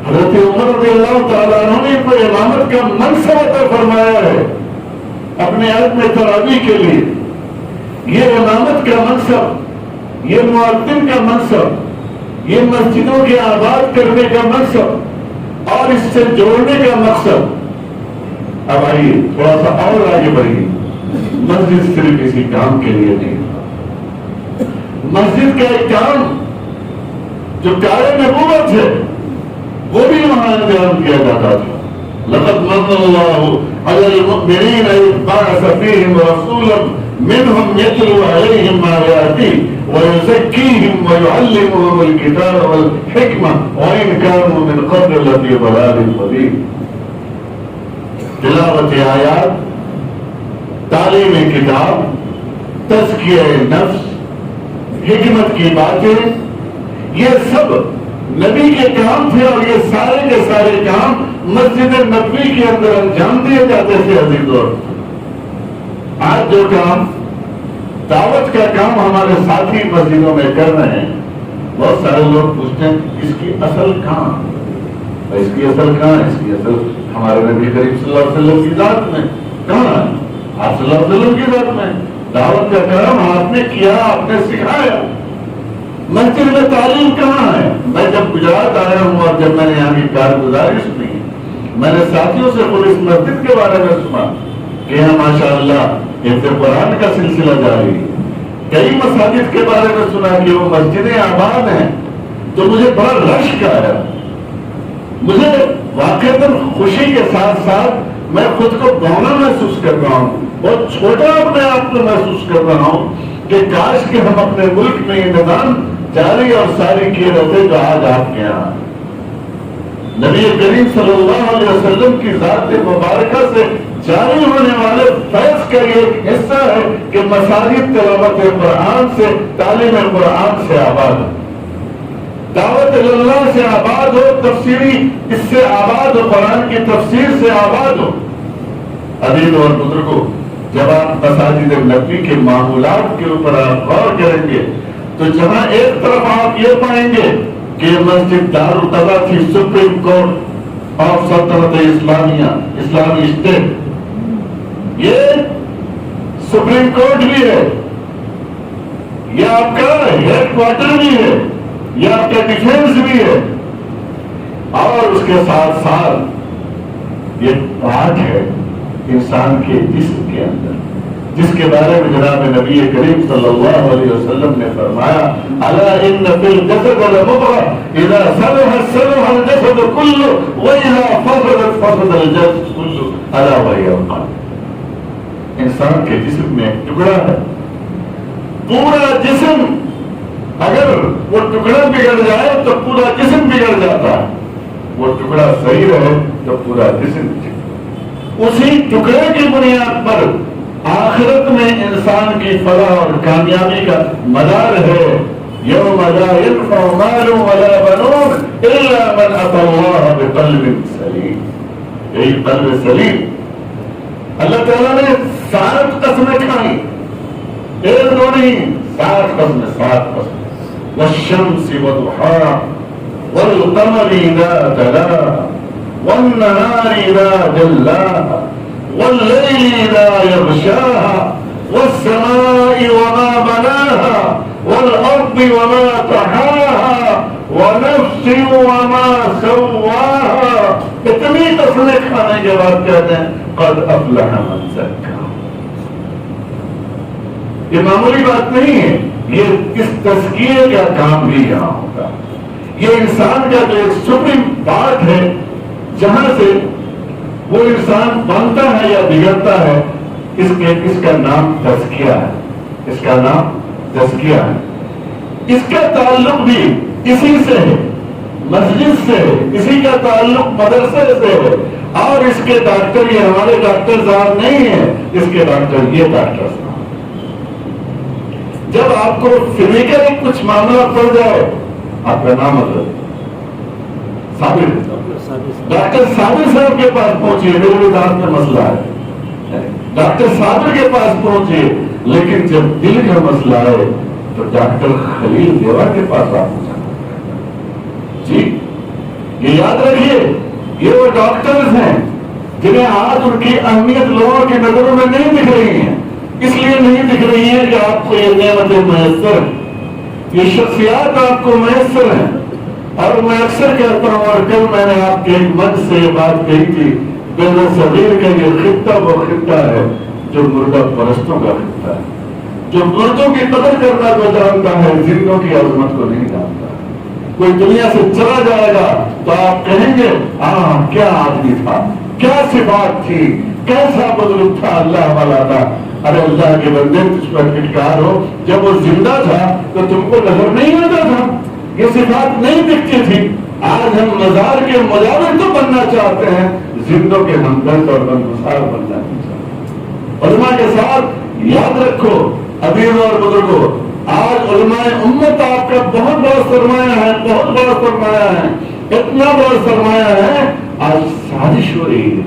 حضرت عمر رضی اللہ تعالیٰ عنہ نے کو امامت کا منصب عطا فرمایا ہے اپنے عزم ترابی کے لیے۔ یہ امامت کا منصب، یہ مؤذن کا منصب، یہ مسجدوں کے آباد کرنے کا منصب اور اس سے جوڑنے کا مقصد۔ اب آئیے تھوڑا سا اور آگے بڑھیے۔ مسجد صرف کسی کام کے لیے نہیں تھا، مسجد کا ایک کام جو کار نبوت ہے وہ بھی وہاں انجام کیا جاتا تھا۔ لقد من اللہ علی المؤمنین اذ بعث فیہم رسولا منہم یتلو علیہم آیاتہ ویزکیہم ویعلمہم الکتاب والحکمہ وإن كانوا من قبل لفی ضلال مبین۔ تلاوت آیات، تعلیم کتاب، تزکیہ نفس، حکمت کی باتیں، یہ سب نبی کے کام تھے، اور یہ سارے کے سارے کام مسجد نبوی کے اندر انجام دیے جاتے تھے۔ عزیز اور آج جو کام دعوت کا کام ہمارے ساتھی مسجدوں میں کر رہے ہیں، بہت سارے لوگ پوچھتے ہیں اس کی اصل کہاں؟ اس کی اصل کہاں؟ اس کی اصل ہمارے نبی کریم صلی اللہ علیہ وسلم کی ذات میں کہاں ہے؟ آپ صلی اللہ علیہ وسلم کی ذات میں دعوت کا کام آپ نے کیا، آپ نے سکھایا۔ مسجد میں تعلیم کہاں ہے؟ میں جب گجرات آیا ہوں اور جب میں نے یہاں کی کارگزاری سنی، میں نے ساتھیوں سے خود اس مسجد کے بارے میں سنا کہ یہاں ماشاءاللہ حفظ قرآن کا سلسلہ جاری ہے۔ کئی مساجد کے بارے میں سنا کہ وہ مسجدیں آباد ہیں، تو مجھے بڑا رشک آیا۔ مجھے واقعتاً خوشی کے ساتھ ساتھ میں خود کو بونا محسوس کر رہا ہوں، بہت چھوٹا اپنے آپ کو محسوس کر رہا ہوں کہ کاش کہ ہم اپنے ملک میں یہ نظام جاری اور ساری کیے رہتے جو آج آپ کے یہاں۔ نبی کریم صلی اللہ علیہ وسلم کی ذات مبارکہ سے جاری ہونے والے فیض کا یہ ایک حصہ ہے کہ مساجد تلاوت قرآن سے، تعلیم قرآن سے آباد ہو، دعوت اللہ سے آباد ہو، تفسیری اس سے آباد ہو، قرآن کی تفسیر سے آباد ہو۔ عزیز اور بزرگوں، جب آپ مساجد نبوی کے معمولات کے اوپر آپ غور کریں گے تو جہاں ایک طرف آپ یہ پائیں گے کہ مسجد دارالقضا تھی، سپریم کورٹ آف سلطنت اسلامیہ، اسلامی اسٹیٹ، یہ سپریم کورٹ بھی ہے، یہ آپ کا ہیڈ کوارٹر بھی ہے، یہ آپ کا ڈیفینس بھی ہے، اور اس کے ساتھ ساتھ یہ پارٹ ہے انسان کے جسم کے اندر، جس کے بارے میں جناب نبی کریم صلی اللہ علیہ وسلم نے فرمایا الا ان فی الجسد لمضغہ اذا صلحت صلح الجسد كله واذا فسدت فسد الجسد كله الا وهي القلب۔ انسان کے جسم میں ایک ٹکڑا ہے، پورا جسم اگر وہ ٹکڑا بگڑ جائے تو پورا جسم بگڑ جاتا ہے، وہ ٹکڑا صحیح رہے تو پورا جسم ٹھیک۔ اسی ٹکڑے کی بنیاد پر آخرت میں انسان کی فلاح اور کامیابی کا مدار ہے۔ یوم لا ينفع مال ولا بنون الا من اتى الله بقلب سلیم۔ یہی قلب سلیم، اللہ تعالیٰ نے 7 قسمیں کھائی، ایک دو نہیں، 7 قسمیں، 7 قسمیں۔ والشمس وضحاها والقمر اذا تلاها والنهار اذا جلاها والليل اذا يغشاها والسماء وما بناها والارض وما طحاها ونفس وما سواها۔ اتنی قسمیں کھانے کے بعد کہتے ہیں قد افلح من زکاها۔ یہ معمولی بات نہیں ہے، یہ اس تزکیے کا کام بھی یہاں ہوتا ہے۔ یہ انسان کا جو ایک سپریم پارٹ ہے جہاں سے وہ انسان بنتا ہے یا بگڑتا ہے، اس کا نام تزکیہ ہے، اس کا نام تزکیہ ہے۔ اس کا تعلق بھی اسی سے ہے، مسجد سے ہے، اسی کا تعلق مدرسے سے ہے، اور اس کے ڈاکٹر یہ ہمارے ڈاکٹر صاحب نہیں ہیں، اس کے ڈاکٹر یہ ڈاکٹر صاحب۔ جب آپ کو فزیکلی کچھ معاملہ پڑ جائے، آپ کا نام مطلب صابر، ڈاکٹر صابر صاحب کے پاس پہنچیے، میرے بھی دانت میں مسئلہ ہے، ڈاکٹر صابر کے پاس پہنچیے۔ لیکن جب دل کا مسئلہ ہے تو ڈاکٹر خلیل دیوا کے پاس آپ پہنچا۔ جی یہ یاد رکھیے، یہ وہ ڈاکٹرز ہیں جنہیں آج ان کی اہمیت لوگوں کی نظروں میں نہیں دکھ رہی ہیں، اس لیے نہیں دکھ رہی ہے کہ آپ کو یہ نعمتیں میسر ہیں، یہ شخصیات آپ کو میسر ہیں۔ اور میں اکثر کہتا ہوں، اور کل میں نے آپ کے ایک منچ سے یہ بات کہی تھی، بین صغیر کا یہ خطہ وہ خطہ ہے جو مردہ پرستوں کا خطہ ہے، جو مردوں کی قدر کرنا کو جانتا ہے، زندوں کی عظمت کو نہیں جانتا۔ کوئی دنیا سے چلا جائے گا تو آپ کہیں گے ہاں کیا آدمی تھا، کیا صفات تھی، کیسا بزرگ تھا، اللہ والا تھا۔ ارے اللہ کے بندے تجھ پر پھٹکار ہو، جب وہ زندہ تھا تو تم کو نظر نہیں آتا تھا، یہ صفات نہیں دکھتی تھی۔ آج ہم مزار کے مجاور تو بننا چاہتے ہیں، زندوں کے ہمدرد اور غمگسار بننا نہیں چاہتے۔ علماء کے ساتھ یاد رکھو عزیزوں اور بزرگوں، آج علماء امت آپ کا بہت بڑا سرمایہ ہے، بہت بڑا سرمایہ ہے، اتنا بڑا سرمایہ ہے۔ آج سازش ہو رہی ہے،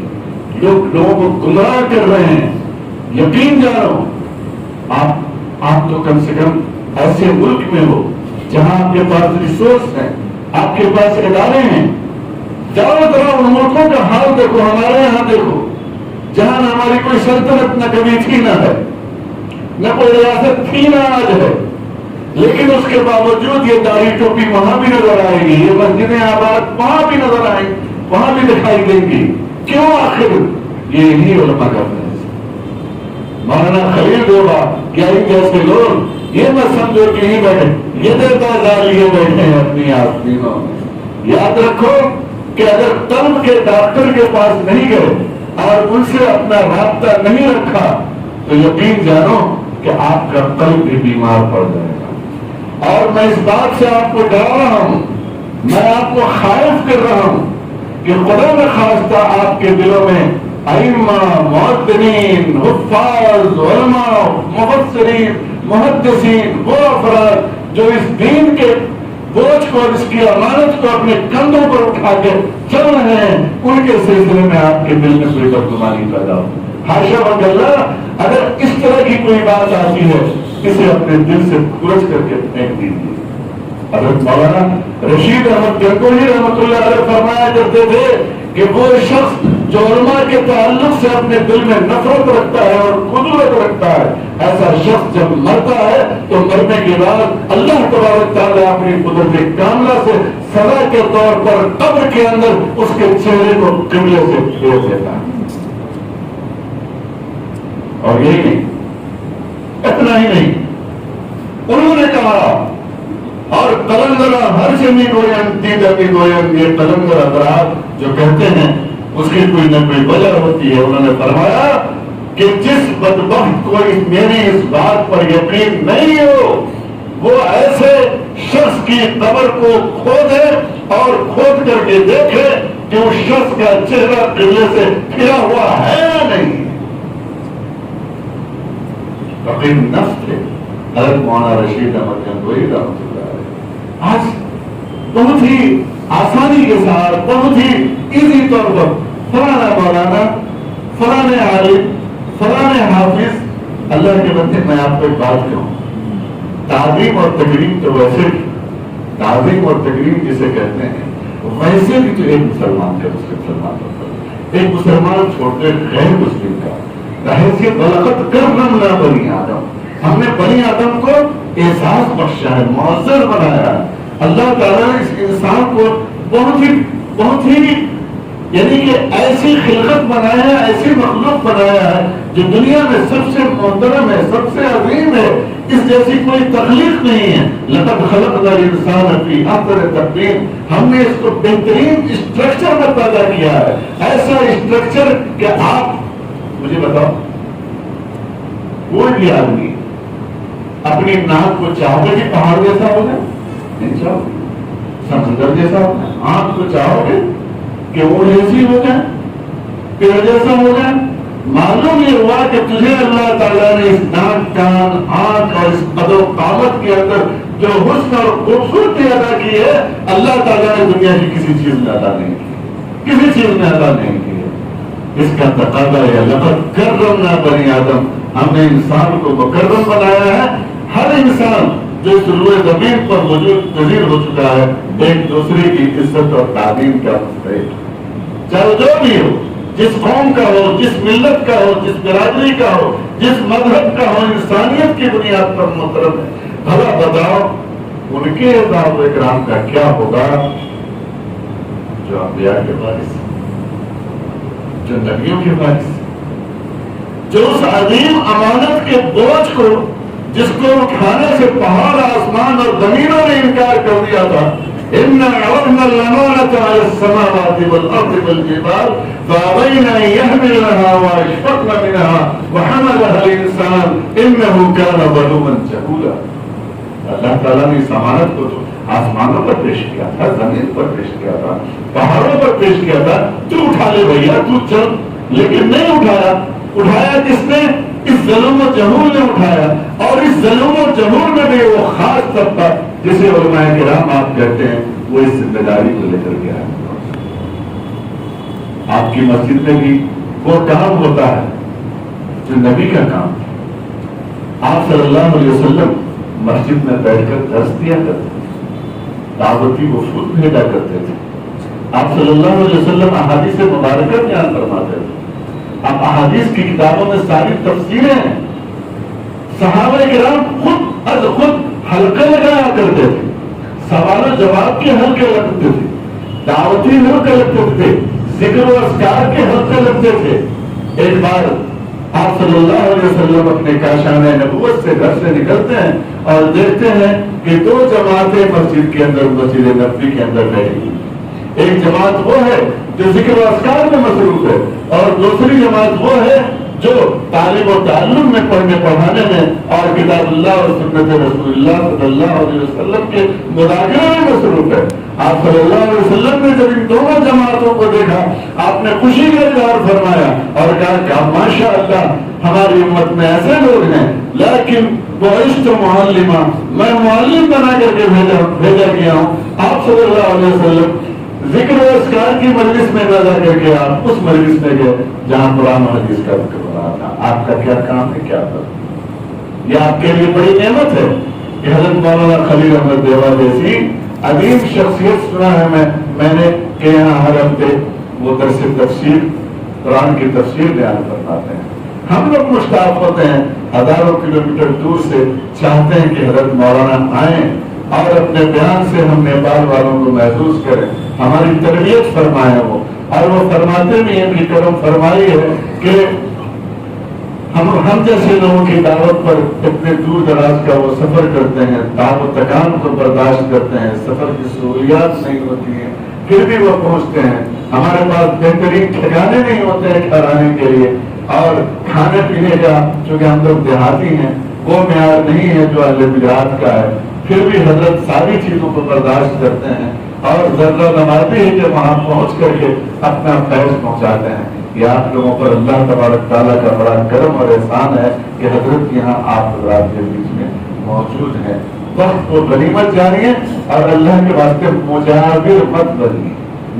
لوگ لوگوں کو گمراہ کر رہے ہیں۔ یقین جانو، آپ تو کم سے کم ایسے ملک میں ہو جہاں آپ کے پاس ریسورس ہیں، آپ کے پاس ادارے ہیں، چاروں طرف ان ملکوں کا حال دیکھو، ہمارے یہاں دیکھو جہاں نہ ہماری کوئی سلطنت نہ کبھی تھی نہ ہے، نہ کوئی ریاست تھی نہ آج ہے، لیکن اس کے باوجود یہ داڑھی ٹوپی وہاں بھی نظر آئے گی، یہ مسجدیں آباد وہاں بھی نظر آئیں گی، وہاں بھی دکھائی دیں گی۔ کیوں؟ آخر یہی علماء کرتے ہیں۔ مولانا خلیل دیوا کیا ہی جیسے لوگ یہ نہ سمجھو کہ نہیں بیٹھے، یہ دیتا لیے بیٹھے ہیں اپنی آستینوں میں۔ یاد رکھو کہ اگر قلب کے ڈاکٹر کے پاس نہیں گئے اور ان سے اپنا رابطہ نہیں رکھا تو یقین جانو کہ آپ کا قلب بھی بیمار پڑ جائے گا۔ اور میں اس بات سے آپ کو ڈرا رہا ہوں، میں آپ کو خائف کر رہا ہوں کہ خدا نہ خواستہ آپ کے دلوں میں ائمہ، معتدین، حفاظ، علماء، مفسرین، محدثین، وہ افراد جو اس دین کے بوجھ کو، اس کی امانت کو اپنے کندھوں پر اٹھا کے چل رہے ہیں، ان کے سلسلے میں آپ کے دل میں کوئی بدگمانی پیدا ہو۔ حاشا وکلا، اگر اس طرح کی کوئی بات آتی ہے اسے اپنے دل سے کھرچ کر کے پھینک دیجیے۔ حضرت مولانا رشید احمد گنگوہی رحمۃ اللہ علیہ فرمایا کرتے تھے کہ وہ شخص جو علماء کے تعلق سے اپنے دل میں نفرت رکھتا ہے اور قدرت رکھتا ہے، ایسا شخص جب مرتا ہے تو مرنے کے بعد اللہ تبارک تعالیٰ اپنی قدرت کاملہ سے سزا کے طور پر قبر کے اندر اس کے چہرے کو قبلے سے پھیر دیتا ہے۔ اور یہی نہیں، اتنا ہی نہیں، انہوں نے کہا اور قلندرہ ہر شمی گوین تیدمی گوین، یہ قلندر حضرات جو کہتے ہیں اس کی کوئی نہ کوئی وجہ ہوتی ہے۔ انہوں نے فرمایا کہ جس بدبخت کو میری اس بات پر یقین نہیں ہو وہ ایسے شخص کی قبر کو کھودے اور کھود کر کے دیکھے کہ اس شخص کا چہرہ قبلے سے پھرا ہوا ہے یا نہیں۔ فقیر نفس تھے حضرت مولانا رشید احمد گنگوئی رحمۃ اللہ علیہ۔ آج بہت ہی آسانی کے ساتھ، بہت ہی ایزی طور پر فلانا مولانا، فلانا عالم، فلانا حافظ، اللہ کے بندے میں آپ کو ایک بات کہوں، تعظیم اور تکریم تو ویسے بھی، تعظیم اور تکریم جسے کہتے ہیں ویسے بھی تو ایک مسلمان کا مسلمان ہوتا ہے، ایک مسلمان چھوڑتے غیر مسلم کا حیثیت بلغت کرنا بنی آدم، ہم نے بنی آدم کو احساس بخشا ہے، معزز بنایا ہے۔ اللہ تعالیٰ نے اس انسان کو بہت ہی یعنی کہ ایسی خلقت بنایا ہے، ایسی مخلوق بنایا ہے جو دنیا میں سب سے محترم ہے، سب سے عظیم ہے، اس جیسی کوئی تخلیق نہیں ہے۔ لقد خلقنا الانسان فی احسن تقویم، ہم نے اس کو بہترین اسٹرکچر میں پیدا کیا ہے، ایسا اسٹرکچر کہ آپ مجھے بتاؤ کوئی بھی آدمی اپنی ناک کو چاہو گے کہ پہاڑ جیسا ہو جائے؟ نہیں چاہو گے۔ سمندر جیسا ہو جائے؟ آنکھ کو چاہو گے کہ وہ ایسی ہو جائے، پیڑ جیسا ہو جائے؟ معلوم یہ ہوا کہ تجھے اللہ تعالیٰ نے اس ناک، کان، آنکھ اور اس قد و قامت کے اندر جو حسن اور خوبصورتی ادا کی ہے، اللہ تعالیٰ نے دنیا کی کسی چیز میں ادا نہیں کی، کسی چیز میں ادا نہیں کی ہے۔ اس کا تقاضا ہے لقد کرمنا بنی آدم، ہم نے انسان کو مکرم بنایا ہے۔ ہر انسان جو اس روئے زمین پر موجود پذیر ہو چکا ہے، ایک دوسرے کی عزت اور تعظیم کا مستحق، چاہے جو بھی ہو، جس قوم کا ہو، جس ملت کا ہو، جس برادری کا ہو، جس مذہب کا ہو، انسانیت کی بنیاد پر محترم ہے۔ بھلا بتاؤ ان کے عذاب و اکرام کا کیا ہوگا جو انبیاء کے وارث، جو نبیوں کے وارث، جو اس عظیم امانت کے بوجھ کو جس کو اٹھانے سے پہاڑ، آسمان اور زمینوں نے انکار کر دیا تھا، إِنَّا عَرَضْنَا الْأَمَانَةَ عَلَى السَّمَاوَاتِ وَالْأَرْضِ وَالْجِبَالِ فَأَبَيْنَ أَن يَحْمِلْنَهَا وَأَشْفَقْنَ مِنْهَا وَحَمَلَهَا الْإِنسَانُ إِنَّهُ كَانَ ظَلُومًا جَهُولًا۔ اللہ تعالیٰ نے اس امانت کو تو آسمانوں پر پیش کیا تھا، زمین پر پیش کیا تھا، پہاڑوں پر پیش کیا تھا، تو اٹھا لے بھیا، تو چل، لیکن نہیں اٹھایا۔ اٹھایا کس نے؟ اس ظلم و جہول نے اٹھایا، اور اس ظلم و جہول میں بھی وہ خاص طبقہ جسے علماء کرام آپ کہتے ہیں وہ اس ذمہ داری کو لے کر گیا ہے۔ آپ کی مسجد میں بھی وہ کام ہوتا ہے جو نبی کا کام ہے۔ آپ صلی اللہ علیہ وسلم مسجد میں بیٹھ کر درس دیا کرتے تھے، دعوتی وفود بھیجا کرتے تھے، آپ صلی اللہ علیہ وسلم احادیث مبارکہ بیان فرماتے تھے۔ اب احادیث کی کتابوں میں ساری تفسیریں ہیں، صحابہ کرام خود حلقے لگایا کرتے تھے، سوال و جواب کے حلقے لگتے تھے، دعوتی حلقے لگتے تھے، ذکر و اذکار کے حلقے لگتے تھے۔ ایک بار آپ صلی اللہ علیہ وسلم اپنے کاشان نبوت سے گھر سے نکلتے ہیں اور دیکھتے ہیں کہ دو جماعتیں مسجد کے اندر، مسجد نبوی کے اندر بیٹھی۔ ایک جماعت وہ ہے جو ذکر و اذکار میں مصروف ہے، اور دوسری جماعت وہ ہے جو تعلیم و تعلم میں، پڑھنے پڑھانے میں اور کتاب اللہ اور سنت رسول اللہ صلی اللہ علیہ وسلم کے مذاکرے میں مصروف ہے۔ آپ صلی اللہ علیہ وسلم نے جب ان دونوں جماعتوں کو دیکھا، آپ نے خوشی کا اظہار فرمایا اور کہا کہ ماشاء اللہ ہماری امت میں ایسے لوگ ہیں، لیکن بعثت معلما، میں معلم بنا کر کے بھیجا گیا ہوں۔ آپ صلی اللہ علیہ وسلم ذکر و اذکار کی مجلس میں نہ جا کر کے آپ اس مجلس میں گئے جہاں قرآن و حدیث کا ذکر ہو رہا تھا۔ آپ کا کیا کام ہے، کیا کر؟ یہ آپ کے لیے بڑی نعمت ہے کہ حضرت مولانا خلیل احمد دیوا جیسی عظیم شخصیت سنا ہے میں نے کہ یہاں ہر ہفتے وہ درس تفسیر قرآن کی تفسیر بیان فرماتے ہیں. ہم لوگ مشتاق ہوتے ہیں ہزاروں کلومیٹر دور سے، چاہتے ہیں کہ حضرت مولانا آئیں اور اپنے بیان سے ہم نیپال والوں کو محسوس کریں، ہماری تربیت فرمائے وہ. اور وہ فرماتے بھی ہیں کہ کرم فرمائی ہے کہ ہم جیسے لوگوں کی دعوت پر اتنے دور دراز کا وہ سفر کرتے ہیں، تعب و تکان کو برداشت کرتے ہیں، سفر کی سہولیات نہیں ہوتی ہیں، پھر بھی وہ پہنچتے ہیں. ہمارے پاس بہترین ٹھکانے نہیں ہوتے ہیں ٹھہرانے کے لیے، اور کھانے پینے کا چونکہ ہم لوگ دیہاتی ہیں وہ معیار نہیں ہے جو اہل دیہات کا ہے، پھر بھی حضرت ساری چیزوں کو برداشت کرتے ہیں اور ذرہ نمازی ہے کہ وہاں پہنچ کر کے اپنا فیض پہنچاتے ہیں. یہ آپ لوگوں پر اللہ تبارک تعالیٰ کا بڑا کرم اور احسان ہے کہ حضرت یہاں آپ حضرات کے بیچ میں موجود ہیں. وقت کو غنیمت جانیے اور اللہ کے واسطے مجاور مت بنیے،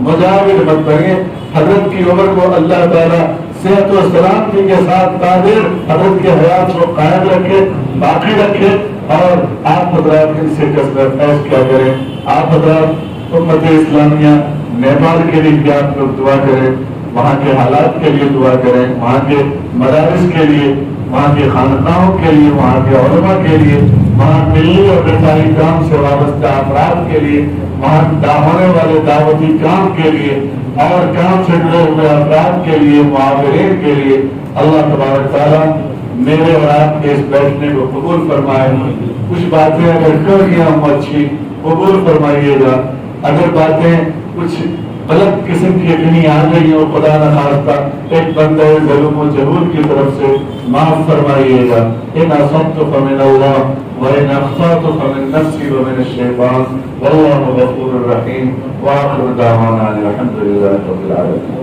مجاور مت بنیے. حضرت کی عمر کو اللہ تعالیٰ صحت و سلامتی کے ساتھ تعبیر حضرت کے حیات کو قائم رکھے، باقی رکھے، اور آپ حضرات ان سے کثرت فیض کیا کریں. آپ حضرات امت اسلامیہ نیپال کے لیے بھی آپ لوگ دعا کریں، وہاں کے حالات کے لیے دعا کریں، وہاں کے مدارس کے لیے، وہاں کے خانقاہوں کے لیے، وہاں کے علماء کے لیے، وہاں ملی اور رسائی کام سے وابستہ افراد کے لیے، وہاں ہونے والے دعوتی کام کے لیے اور کام سے جڑے ہوئے افراد کے لیے، معاورین کے لیے. اللہ تبارک تعالیٰ میرے اور آپ کے اس بیٹھنے کو قبول فرمائے. کچھ باتیں اگر کر گیا ہوں اچھی قبول فرمائیے گا، اگر باتیں کچھ غلط قسم کی اتنی آ گئی ہو خدا نخواستہ ایک بندہ ظلم و جہول کی طرف سے معاف فرمائیے گا. ان اصبت فمن اللہ وان اخطأت فمن نفسی ومن الشیطان واللہ غفور رحیم. وآخر دعوانا الحمد للہ رب العالمین.